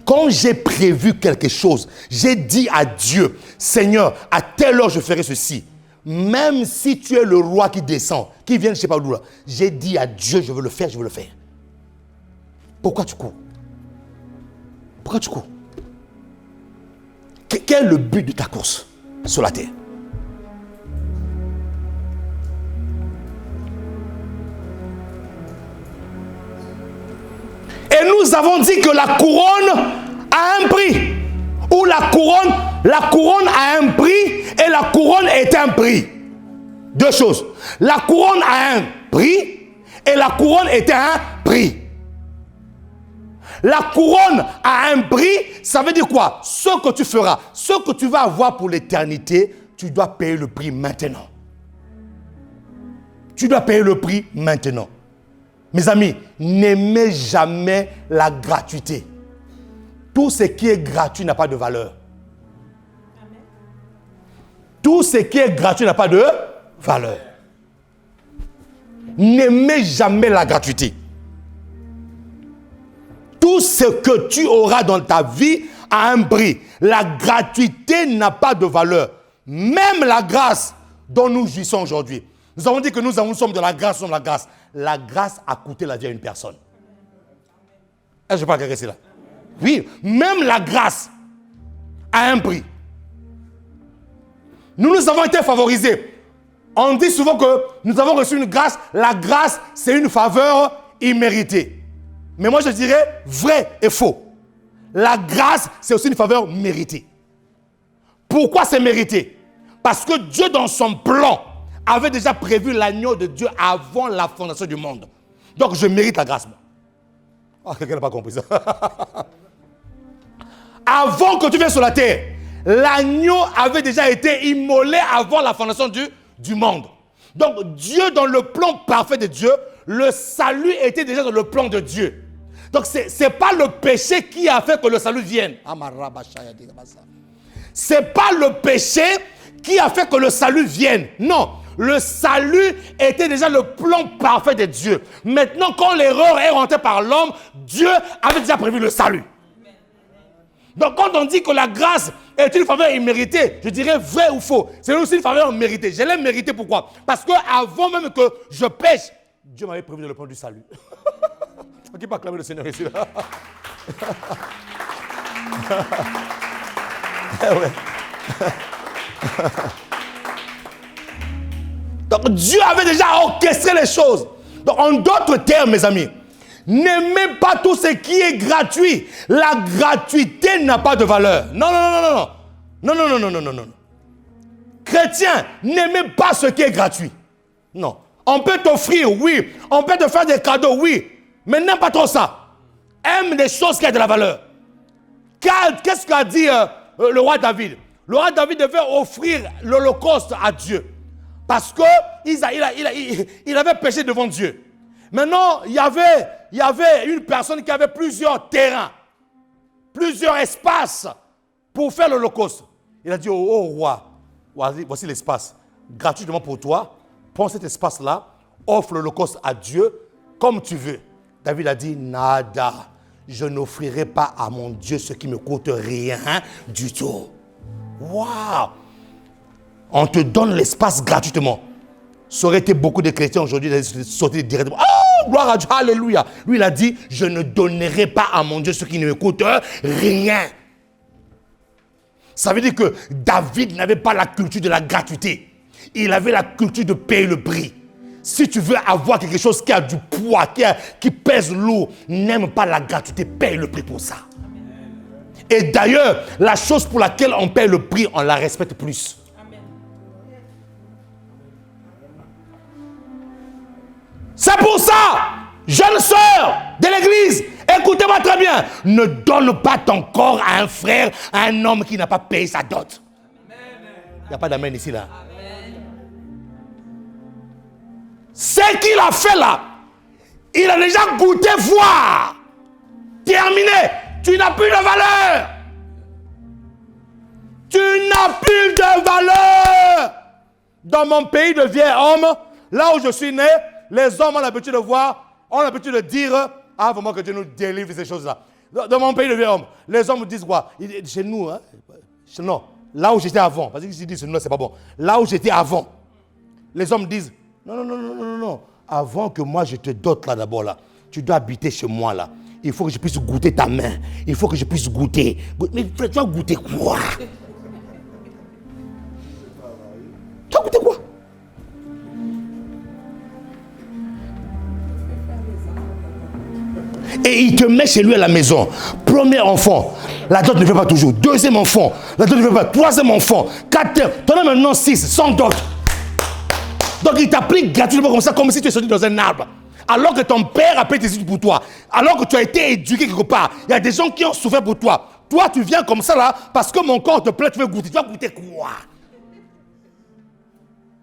quand j'ai prévu quelque chose, j'ai dit à Dieu, Seigneur, à telle heure je ferai ceci. Même si tu es le roi qui descend, qui vient de je ne sais pas où là, j'ai dit à Dieu, je veux le faire, je veux le faire. Pourquoi tu cours? Pourquoi tu cours? Quel est le but de ta course sur la terre? Et nous avons dit que la couronne a un prix. Ou la couronne a un prix et la couronne est un prix. Deux choses. La couronne a un prix et la couronne est un prix. La couronne a un prix, ça veut dire quoi? Ce que tu feras, ce que tu vas avoir pour l'éternité, tu dois payer le prix maintenant. Tu dois payer le prix maintenant. Mes amis, n'aimez jamais la gratuité. Tout ce qui est gratuit n'a pas de valeur. Tout ce qui est gratuit n'a pas de valeur. N'aimez jamais la gratuité. Tout ce que tu auras dans ta vie a un prix. La gratuité n'a pas de valeur. Même la grâce dont nous jouissons aujourd'hui. Nous avons dit que nous sommes de la grâce, nous sommes de la grâce. La grâce a coûté la vie à une personne. Est-ce que je peux agresser là? Oui, même la grâce a un prix. Nous avons été favorisés. On dit souvent que nous avons reçu une grâce. La grâce, c'est une faveur imméritée. Mais moi, je dirais vrai et faux. La grâce, c'est aussi une faveur méritée. Pourquoi c'est mérité? Parce que Dieu, dans son plan, avait déjà prévu l'agneau de Dieu avant la fondation du monde. Donc, je mérite la grâce. Ah, quelqu'un n'a pas compris ça. Avant que tu viennes sur la terre, l'agneau avait déjà été immolé avant la fondation du monde. Donc, Dieu, dans le plan parfait de Dieu, le salut était déjà dans le plan de Dieu. Donc, ce n'est pas le péché qui a fait que le salut vienne. Ce n'est pas le péché qui a fait que le salut vienne. Non, le salut était déjà le plan parfait de Dieu. Maintenant, quand l'erreur est rentrée par l'homme, Dieu avait déjà prévu le salut. Donc, quand on dit que la grâce est une faveur imméritée, je dirais vrai ou faux. C'est aussi une faveur méritée. Je l'ai méritée, pourquoi? Parce qu'avant même que je pêche, Dieu m'avait prévu le plan du salut. On ne peut pas acclamer le Seigneur ici. Donc, Dieu avait déjà orchestré les choses. Donc, en d'autres termes, mes amis, n'aimez pas tout ce qui est gratuit. La gratuité n'a pas de valeur. Non, non, non, non, non. Non, non, non, non, non, non, non. Chrétien, n'aimez pas ce qui est gratuit. Non. On peut t'offrir, oui. On peut te faire des cadeaux, oui. Mais n'aime pas trop ça. Aime les choses qui ont de la valeur. Qu'est-ce qu'a dit le roi David? Le roi David devait offrir l'holocauste à Dieu. Parce qu'il avait péché devant Dieu. Maintenant, il y avait une personne qui avait plusieurs terrains, plusieurs espaces pour faire l'holocauste. Il a dit, oh roi, voici l'espace, gratuitement pour toi, prends cet espace-là, offre l'holocauste à Dieu comme tu veux. David a dit, nada, je n'offrirai pas à mon Dieu ce qui me coûte rien du tout. Waouh! On te donne l'espace gratuitement. Ça aurait été beaucoup de chrétiens aujourd'hui de sortir directement. Oh, gloire à Dieu, alléluia. Lui, il a dit, je ne donnerai pas à mon Dieu ce qui ne me coûte rien. Ça veut dire que David n'avait pas la culture de la gratuité. Il avait la culture de payer le prix. Si tu veux avoir quelque chose qui a du poids, qui pèse lourd, n'aime pas la gratuité, paye le prix pour ça. Et d'ailleurs, la chose pour laquelle on paye le prix, on la respecte plus. C'est pour ça, jeune sœur de l'église, écoutez-moi très bien. Ne donne pas ton corps à un frère, à un homme qui n'a pas payé sa dot. Il n'y a pas d'amen ici là. Ce qu'il a fait là, il a déjà goûté voir. Terminé. Tu n'as plus de valeur. Tu n'as plus de valeur. Dans mon pays de vieux homme, là où je suis né, les hommes ont l'habitude de voir, ont l'habitude de dire, ah vraiment que Dieu nous délivre de ces choses-là. Dans mon pays de vieux homme, les hommes disent quoi? Chez nous, hein? Non, là où j'étais avant, parce qu'ils disent non, c'est pas bon. Là où j'étais avant, les hommes disent, non. Avant que moi je te dote là d'abord là, tu dois habiter chez moi là. Il faut que je puisse goûter ta main. Il faut que je puisse goûter. Mais frère, tu vas goûter quoi? Tu vas goûter quoi? Et il te met chez lui à la maison. Premier enfant, la dot ne fait pas toujours. Deuxième enfant, la dot ne fait pas. Troisième enfant, quatrième. Tu en as maintenant 6, sans dot. Donc il t'applique gratuitement comme ça, comme si tu es sorti dans un arbre. Alors que ton père a payé tes études pour toi. Alors que tu as été éduqué quelque part. Il y a des gens qui ont souffert pour toi. Toi, tu viens comme ça là, parce que mon corps te plaît, tu veux goûter. Tu vas goûter quoi?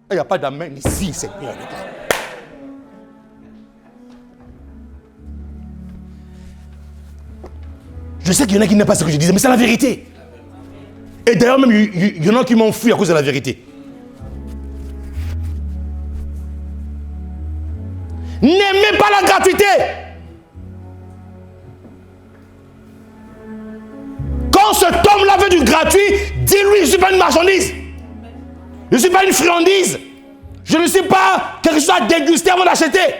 Il n'y a pas d'amen ici, Seigneur. Je sais qu'il y en a qui n'aiment pas ce que je disais, mais c'est la vérité. Et d'ailleurs, même, il y en a qui m'ont fui à cause de la vérité. N'aimez pas la gratuité. Quand cet homme-là veut du gratuit, dis-lui, je ne suis pas une marchandise. Je ne suis pas une friandise. Je ne suis pas quelque chose à déguster avant d'acheter.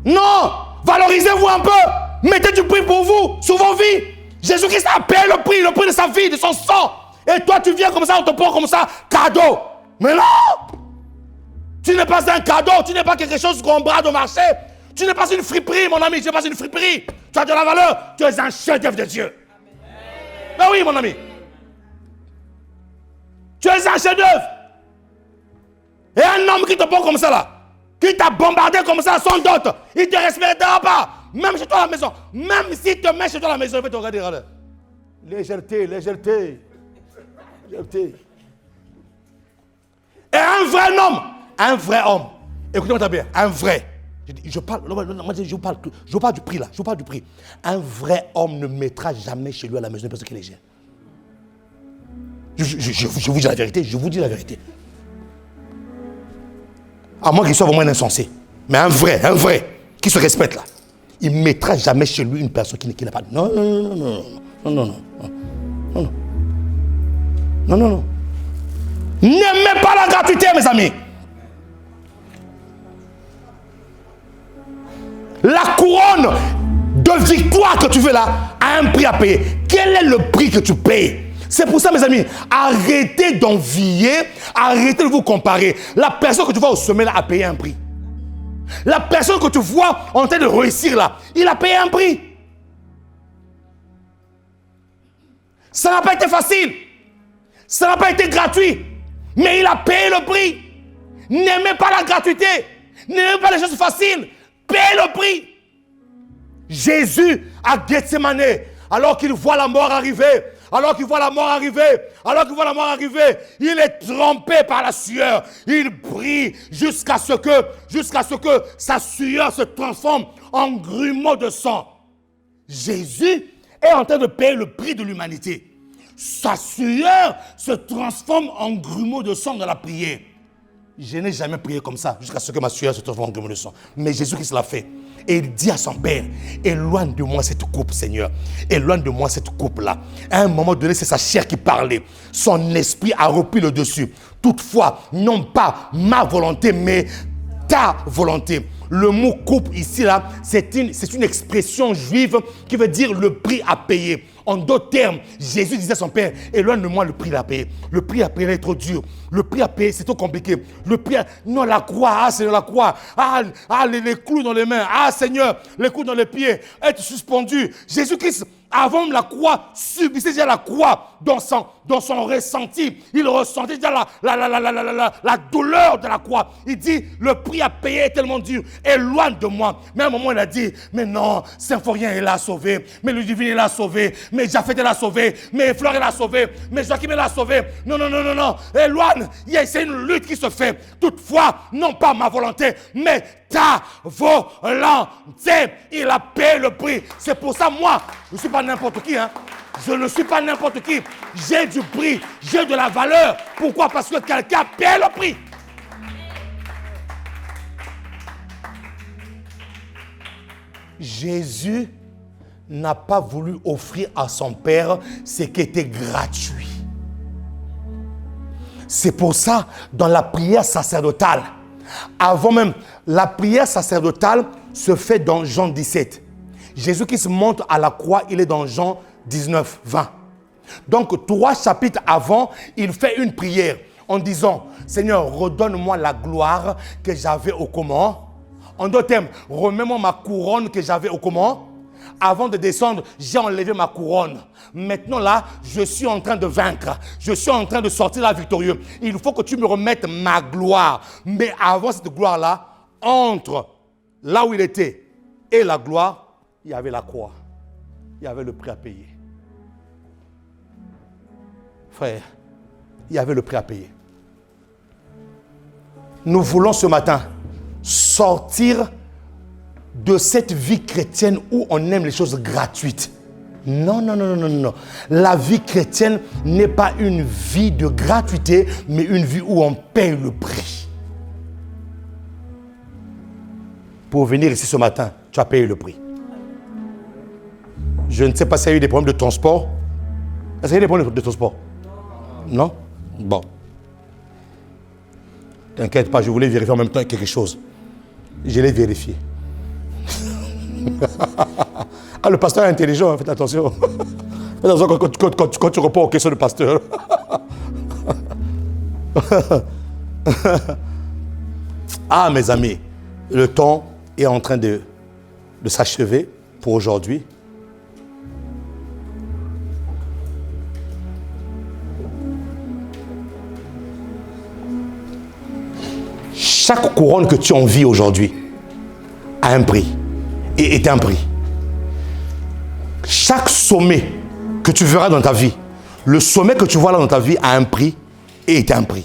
Non, valorisez-vous un peu. Mettez du prix pour vous, sur vos vies. Jésus-Christ a payé le prix de sa vie, de son sang. Et toi, tu viens comme ça, on te prend comme ça, cadeau. Mais non! Tu n'es pas un cadeau, tu n'es pas quelque chose qu'on brade au marché. Tu n'es pas une friperie, mon ami, tu n'es pas une friperie. Tu as de la valeur, tu es un chef-d'œuvre de Dieu. Ben oui, mon ami. Tu es un chef-d'œuvre. Et un homme qui te prend comme ça là, qui t'a bombardé comme ça sans dot, il ne te respectera pas. Même chez toi à la maison. Même s'il te met chez toi à la maison, il va te regarder. Légèreté. Et un vrai homme, écoutez-moi bien, un vrai, je parle du prix là, un vrai homme ne mettra jamais chez lui à la maison une personne qui est légère. Je vous dis la vérité, à moins qu'il soit vraiment un insensé, mais un vrai, qui se respecte là, il ne mettra jamais chez lui une personne qui n'a pas, non. N'aimez pas la gratuité, mes amis. La couronne de victoire que tu veux là a un prix à payer. Quel est le prix que tu payes? C'est pour ça, mes amis, arrêtez d'envier, arrêtez de vous comparer. La personne que tu vois au sommet là a payé un prix. La personne que tu vois en train de réussir là, il a payé un prix. Ça n'a pas été facile. Ça n'a pas été gratuit. Mais il a payé le prix. N'aimez pas la gratuité. N'aimez pas les choses faciles. Payez le prix. Jésus à Gethsemane, alors qu'il voit la mort arriver, il est trempé par la sueur. Il brille jusqu'à ce que sa sueur se transforme en grumeaux de sang. Jésus est en train de payer le prix de l'humanité. Sa sueur se transforme en grumeaux de sang dans la prière. Je n'ai jamais prié comme ça jusqu'à ce que ma sueur se transforme en grumeau de sang. Mais Jésus-Christ l'a fait. Et il dit à son Père, éloigne de moi cette coupe, Seigneur. Éloigne de moi cette coupe-là. À un moment donné, c'est sa chair qui parlait. Son esprit a repris le dessus. Toutefois, non pas ma volonté, mais ta volonté. Le mot coupe ici, là, c'est une expression juive qui veut dire le prix à payer. En d'autres termes, Jésus disait à son Père, éloigne de moi le prix à payer. Le prix à payer est trop dur. Le prix à payer, c'est trop compliqué. Le prix à... Non, la croix, ah Seigneur, la croix. Les clous dans les mains. Ah Seigneur, les clous dans les pieds. Être suspendu. Jésus-Christ, avant la croix, subissait déjà la croix dans son ressenti. Il ressentait déjà la douleur de la croix. Il dit, le prix à payer est tellement dur. Éloigne de moi. Mais à un moment, il a dit, mais non, Symphorien, il l'a sauvé. Mais Ludivine, il l'a sauvé. Mais Japheth, il l'a sauvé. Mais Fleur, il l'a sauvé. Mais Joachim, il l'a sauvé. Non. Éloigne. C'est une lutte qui se fait. Toutefois, non pas ma volonté, mais ta volonté. Il a payé le prix. C'est pour ça, moi, je ne suis pas n'importe qui. Je ne suis pas n'importe qui. J'ai du prix. J'ai de la valeur. Pourquoi? Parce que quelqu'un paye le prix. Jésus n'a pas voulu offrir à son Père ce qui était gratuit. C'est pour ça, dans la prière sacerdotale, avant même, la prière sacerdotale se fait dans Jean 17. Jésus-Christ monte à la croix, il est dans Jean 19, 20. Donc, 3 chapitres avant, il fait une prière en disant, Seigneur, redonne-moi la gloire que j'avais au comment. En d'autres termes, remets-moi ma couronne que j'avais au comment. Avant de descendre, j'ai enlevé ma couronne. Maintenant là, je suis en train de vaincre. Je suis en train de sortir là victorieux. Il faut que tu me remettes ma gloire. Mais avant cette gloire-là, entre là où il était et la gloire, il y avait la croix. Il y avait le prix à payer. Frère, il y avait le prix à payer. Nous voulons ce matin sortir de cette vie chrétienne où on aime les choses gratuites. Non. La vie chrétienne n'est pas une vie de gratuité, mais une vie où on paye le prix. Pour venir ici ce matin, tu as payé le prix. Je ne sais pas s'il y a eu des problèmes de transport. Est-ce qu'il y a des problèmes de transport? Non? Bon. T'inquiète pas, je voulais vérifier en même temps quelque chose. Je l'ai vérifié. Ah, le pasteur est intelligent, faites attention. Faites attention quand tu réponds aux questions du pasteur. Ah, mes amis, le temps est en train de s'achever pour aujourd'hui. Chaque couronne que tu envies aujourd'hui a un prix et est un prix. Chaque sommet que tu verras dans ta vie, le sommet que tu vois là dans ta vie a un prix et est un prix.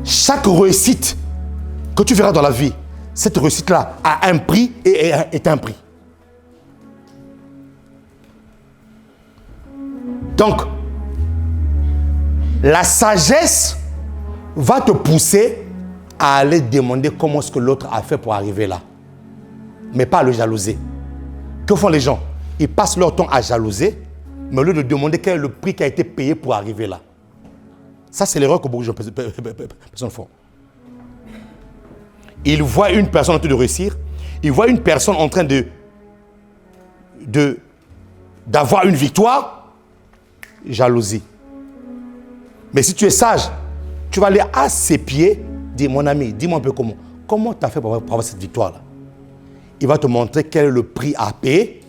Chaque réussite que tu verras dans la vie, cette réussite-là a un prix et est un prix. Donc, la sagesse va te pousser à aller demander comment est-ce que l'autre a fait pour arriver là. Mais pas à le jalouser. Que font les gens? Ils passent leur temps à jalouser, mais au lieu de demander quel est le prix qui a été payé pour arriver là. Ça, c'est l'erreur que beaucoup de personnes font. Ils voient une personne en train de réussir, ils voient une personne en train d'avoir une victoire, jalousie. Mais si tu es sage, tu vas aller à ses pieds, dire, mon ami, dis-moi un peu comment tu as fait pour avoir cette victoire-là. Il va te montrer quel est le prix à payer.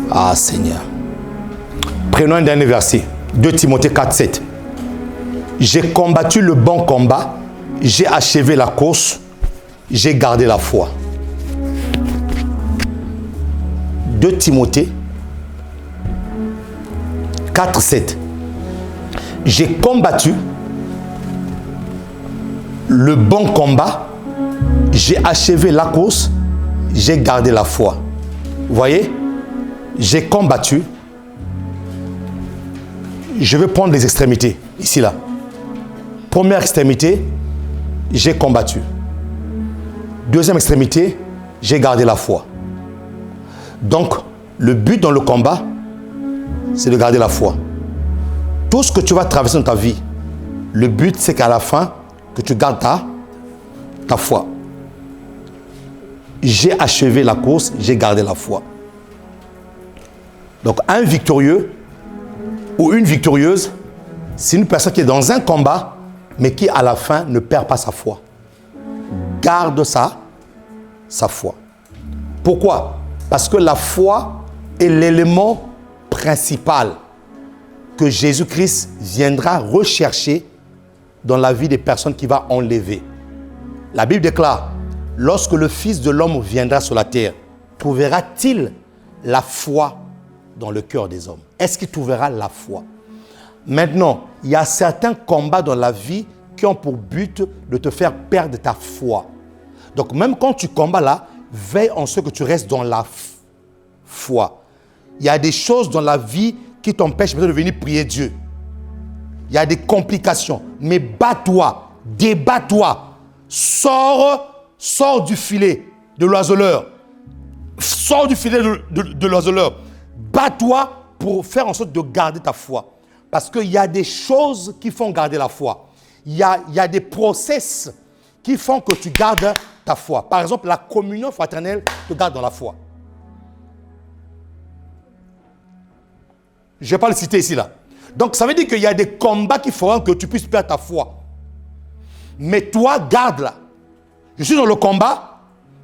Ah Seigneur. Prenons un dernier verset. 2 Timothée 4, 7. J'ai combattu le bon combat, j'ai achevé la course, j'ai gardé la foi. 2 Timothée 4, 7. J'ai combattu le bon combat, j'ai achevé la course, j'ai gardé la foi. Vous voyez, j'ai combattu. Je vais prendre les extrémités, ici, là. Première extrémité, j'ai combattu. Deuxième extrémité, j'ai gardé la foi. Donc, le but dans le combat, c'est de garder la foi. Tout ce que tu vas traverser dans ta vie, le but, c'est qu'à la fin, que tu gardes ta foi. J'ai achevé la course, j'ai gardé la foi. Donc, un victorieux ou une victorieuse, c'est une personne qui est dans un combat, mais qui, à la fin, ne perd pas sa foi. Garde sa foi. Pourquoi? Parce que la foi est l'élément principal que Jésus-Christ viendra rechercher dans la vie des personnes qu'il va enlever. La Bible déclare, lorsque le Fils de l'homme viendra sur la terre, trouvera-t-il la foi dans le cœur des hommes? Est-ce qu'il trouvera la foi? Maintenant, il y a certains combats dans la vie qui ont pour but de te faire perdre ta foi. Donc, même quand tu combats là, veille en ce que tu restes dans la foi. Il y a des choses dans la vie qui t'empêchent peut-être de venir prier Dieu. Il y a des complications. Mais bats-toi, débat-toi, sors du filet de l'oiseleur. Sors du filet de l'oiseleur. Bats-toi pour faire en sorte de garder ta foi. Parce qu'il y a des choses qui font garder la foi. Il y a des process qui font que tu gardes ta foi. Par exemple, la communion fraternelle te garde dans la foi. Je ne vais pas le citer ici, là. Donc, ça veut dire qu'il y a des combats qui feront que tu puisses perdre ta foi. Mais toi, garde-la. Je suis dans le combat,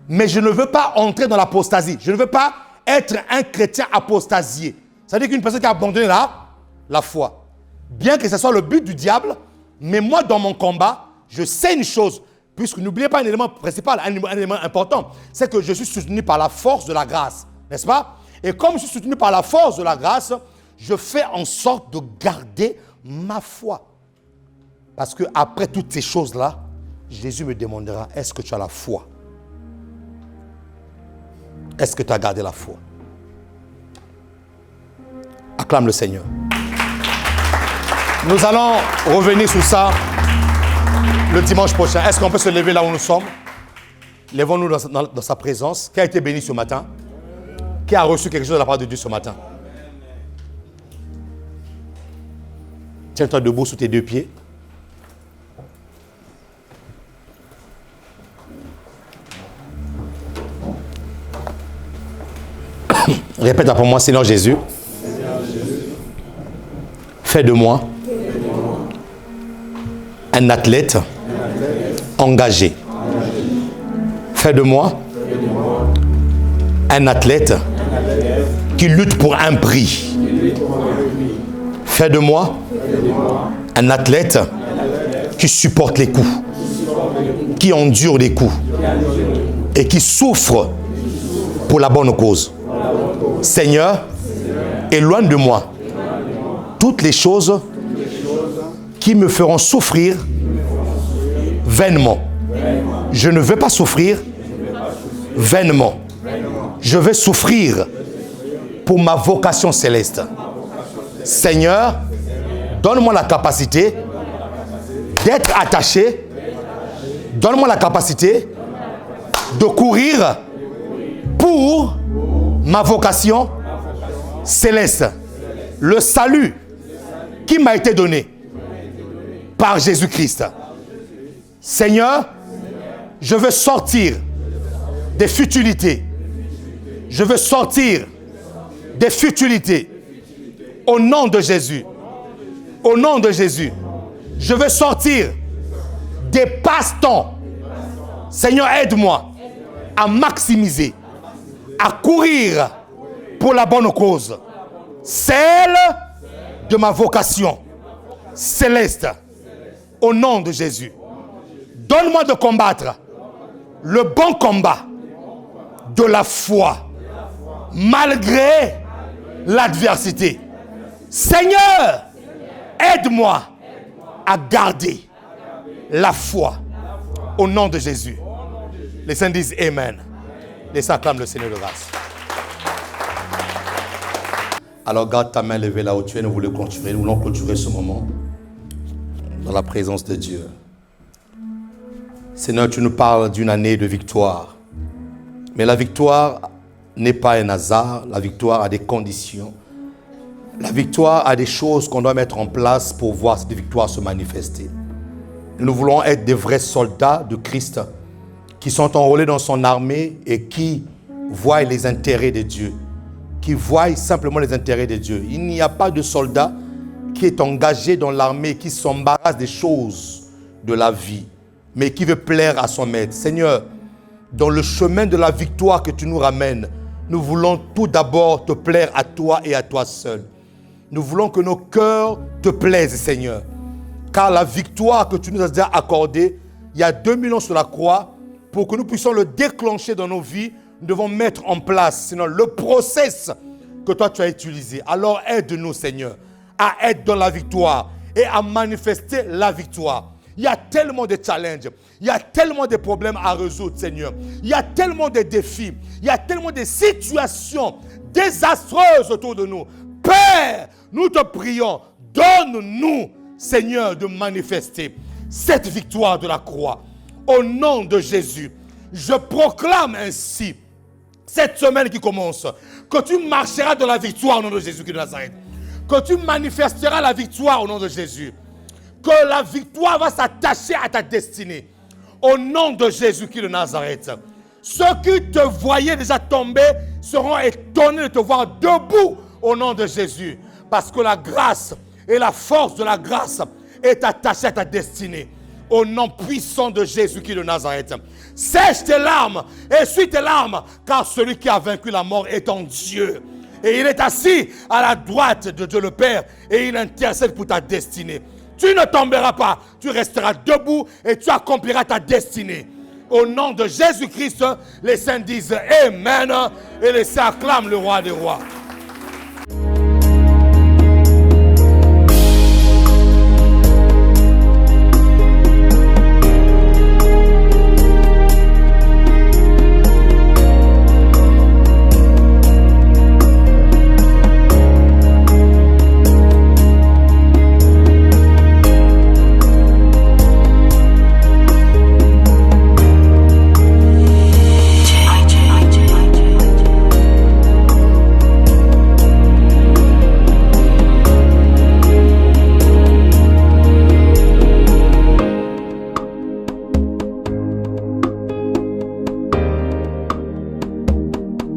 mais je ne veux pas entrer dans l'apostasie. Je ne veux pas être un chrétien apostasié. Ça veut dire qu'une personne qui a abandonné la foi. Bien que ce soit le but du diable, mais moi, dans mon combat, je sais une chose. Puisque n'oubliez pas un élément principal, un élément important, c'est que je suis soutenu par la force de la grâce. N'est-ce pas? Et comme je suis soutenu par la force de la grâce, je fais en sorte de garder ma foi. Parce qu'après toutes ces choses-là, Jésus me demandera, est-ce que tu as la foi? Est-ce que tu as gardé la foi? Acclame le Seigneur. Nous allons revenir sur ça le dimanche prochain. Est-ce qu'on peut se lever là où nous sommes? Lèvons-nous dans sa présence. Qui a été béni ce matin? Qui a reçu quelque chose de la part de Dieu ce matin? Tiens-toi debout sous tes deux pieds. Répète après moi, Seigneur Jésus, fais de moi un athlète engagé. Fais de moi un athlète qui lutte pour un prix. Fais de moi un athlète qui supporte les coups, qui endure les coups et qui souffre pour la bonne cause. Seigneur, éloigne de moi toutes les choses qui me feront souffrir vainement. Je ne veux pas souffrir vainement. Je veux souffrir pour ma vocation céleste. Seigneur, donne-moi la capacité d'être attaché. Donne-moi la capacité de courir pour ma vocation céleste. Le salut qui m'a été donné par Jésus-Christ. Seigneur, je veux sortir des futilités. Je veux sortir des futilités. Au nom de Jésus. Au nom de Jésus. Je veux sortir des passe-temps. Seigneur, aide-moi à maximiser, à courir pour la bonne cause. Celle de ma vocation céleste. Au nom de Jésus. Donne-moi de combattre le bon combat de la foi malgré l'adversité. Seigneur, aide-moi à garder la foi au nom de Jésus. Les saints disent Amen. Laissez acclamer le Seigneur de grâce. Alors garde ta main levée là où tu es, nous voulons clôturer ce moment dans la présence de Dieu. Seigneur, tu nous parles d'une année de victoire. Mais la victoire n'est pas un hasard, la victoire a des conditions. La victoire a des choses qu'on doit mettre en place pour voir cette victoire se manifester. Nous voulons être des vrais soldats de Christ qui sont enrôlés dans son armée et qui voient les intérêts de Dieu, qui voient simplement les intérêts de Dieu. Il n'y a pas de soldat qui est engagé dans l'armée, qui s'embarrasse des choses de la vie, mais qui veut plaire à son maître. Seigneur, dans le chemin de la victoire que tu nous ramènes, nous voulons tout d'abord te plaire à toi et à toi seul. Nous voulons que nos cœurs te plaisent, Seigneur. Car la victoire que tu nous as déjà accordée, il y a 2000 ans sur la croix, pour que nous puissions le déclencher dans nos vies, nous devons mettre en place, Seigneur, le process que toi tu as utilisé. Alors aide-nous, Seigneur, à être dans la victoire et à manifester la victoire. Il y a tellement de challenges, il y a tellement de problèmes à résoudre, Seigneur. Il y a tellement de défis, il y a tellement de situations désastreuses autour de nous. Père, nous te prions, donne-nous, Seigneur, de manifester cette victoire de la croix. Au nom de Jésus, je proclame ainsi, cette semaine qui commence, que tu marcheras dans la victoire au nom de Jésus-Christ de Nazareth. Que tu manifesteras la victoire au nom de Jésus. Que la victoire va s'attacher à ta destinée. Au nom de Jésus-Christ de Nazareth. Ceux qui te voyaient déjà tomber seront étonnés de te voir debout au nom de Jésus. Parce que la grâce et la force de la grâce est attachée à ta destinée. Au nom puissant de Jésus-Christ de Nazareth. Sèche tes larmes, essuie tes larmes, car celui qui a vaincu la mort est en Dieu. Et il est assis à la droite de Dieu le Père et il intercède pour ta destinée. Tu ne tomberas pas, tu resteras debout et tu accompliras ta destinée. Au nom de Jésus-Christ, les saints disent Amen et les saints acclament le roi des rois.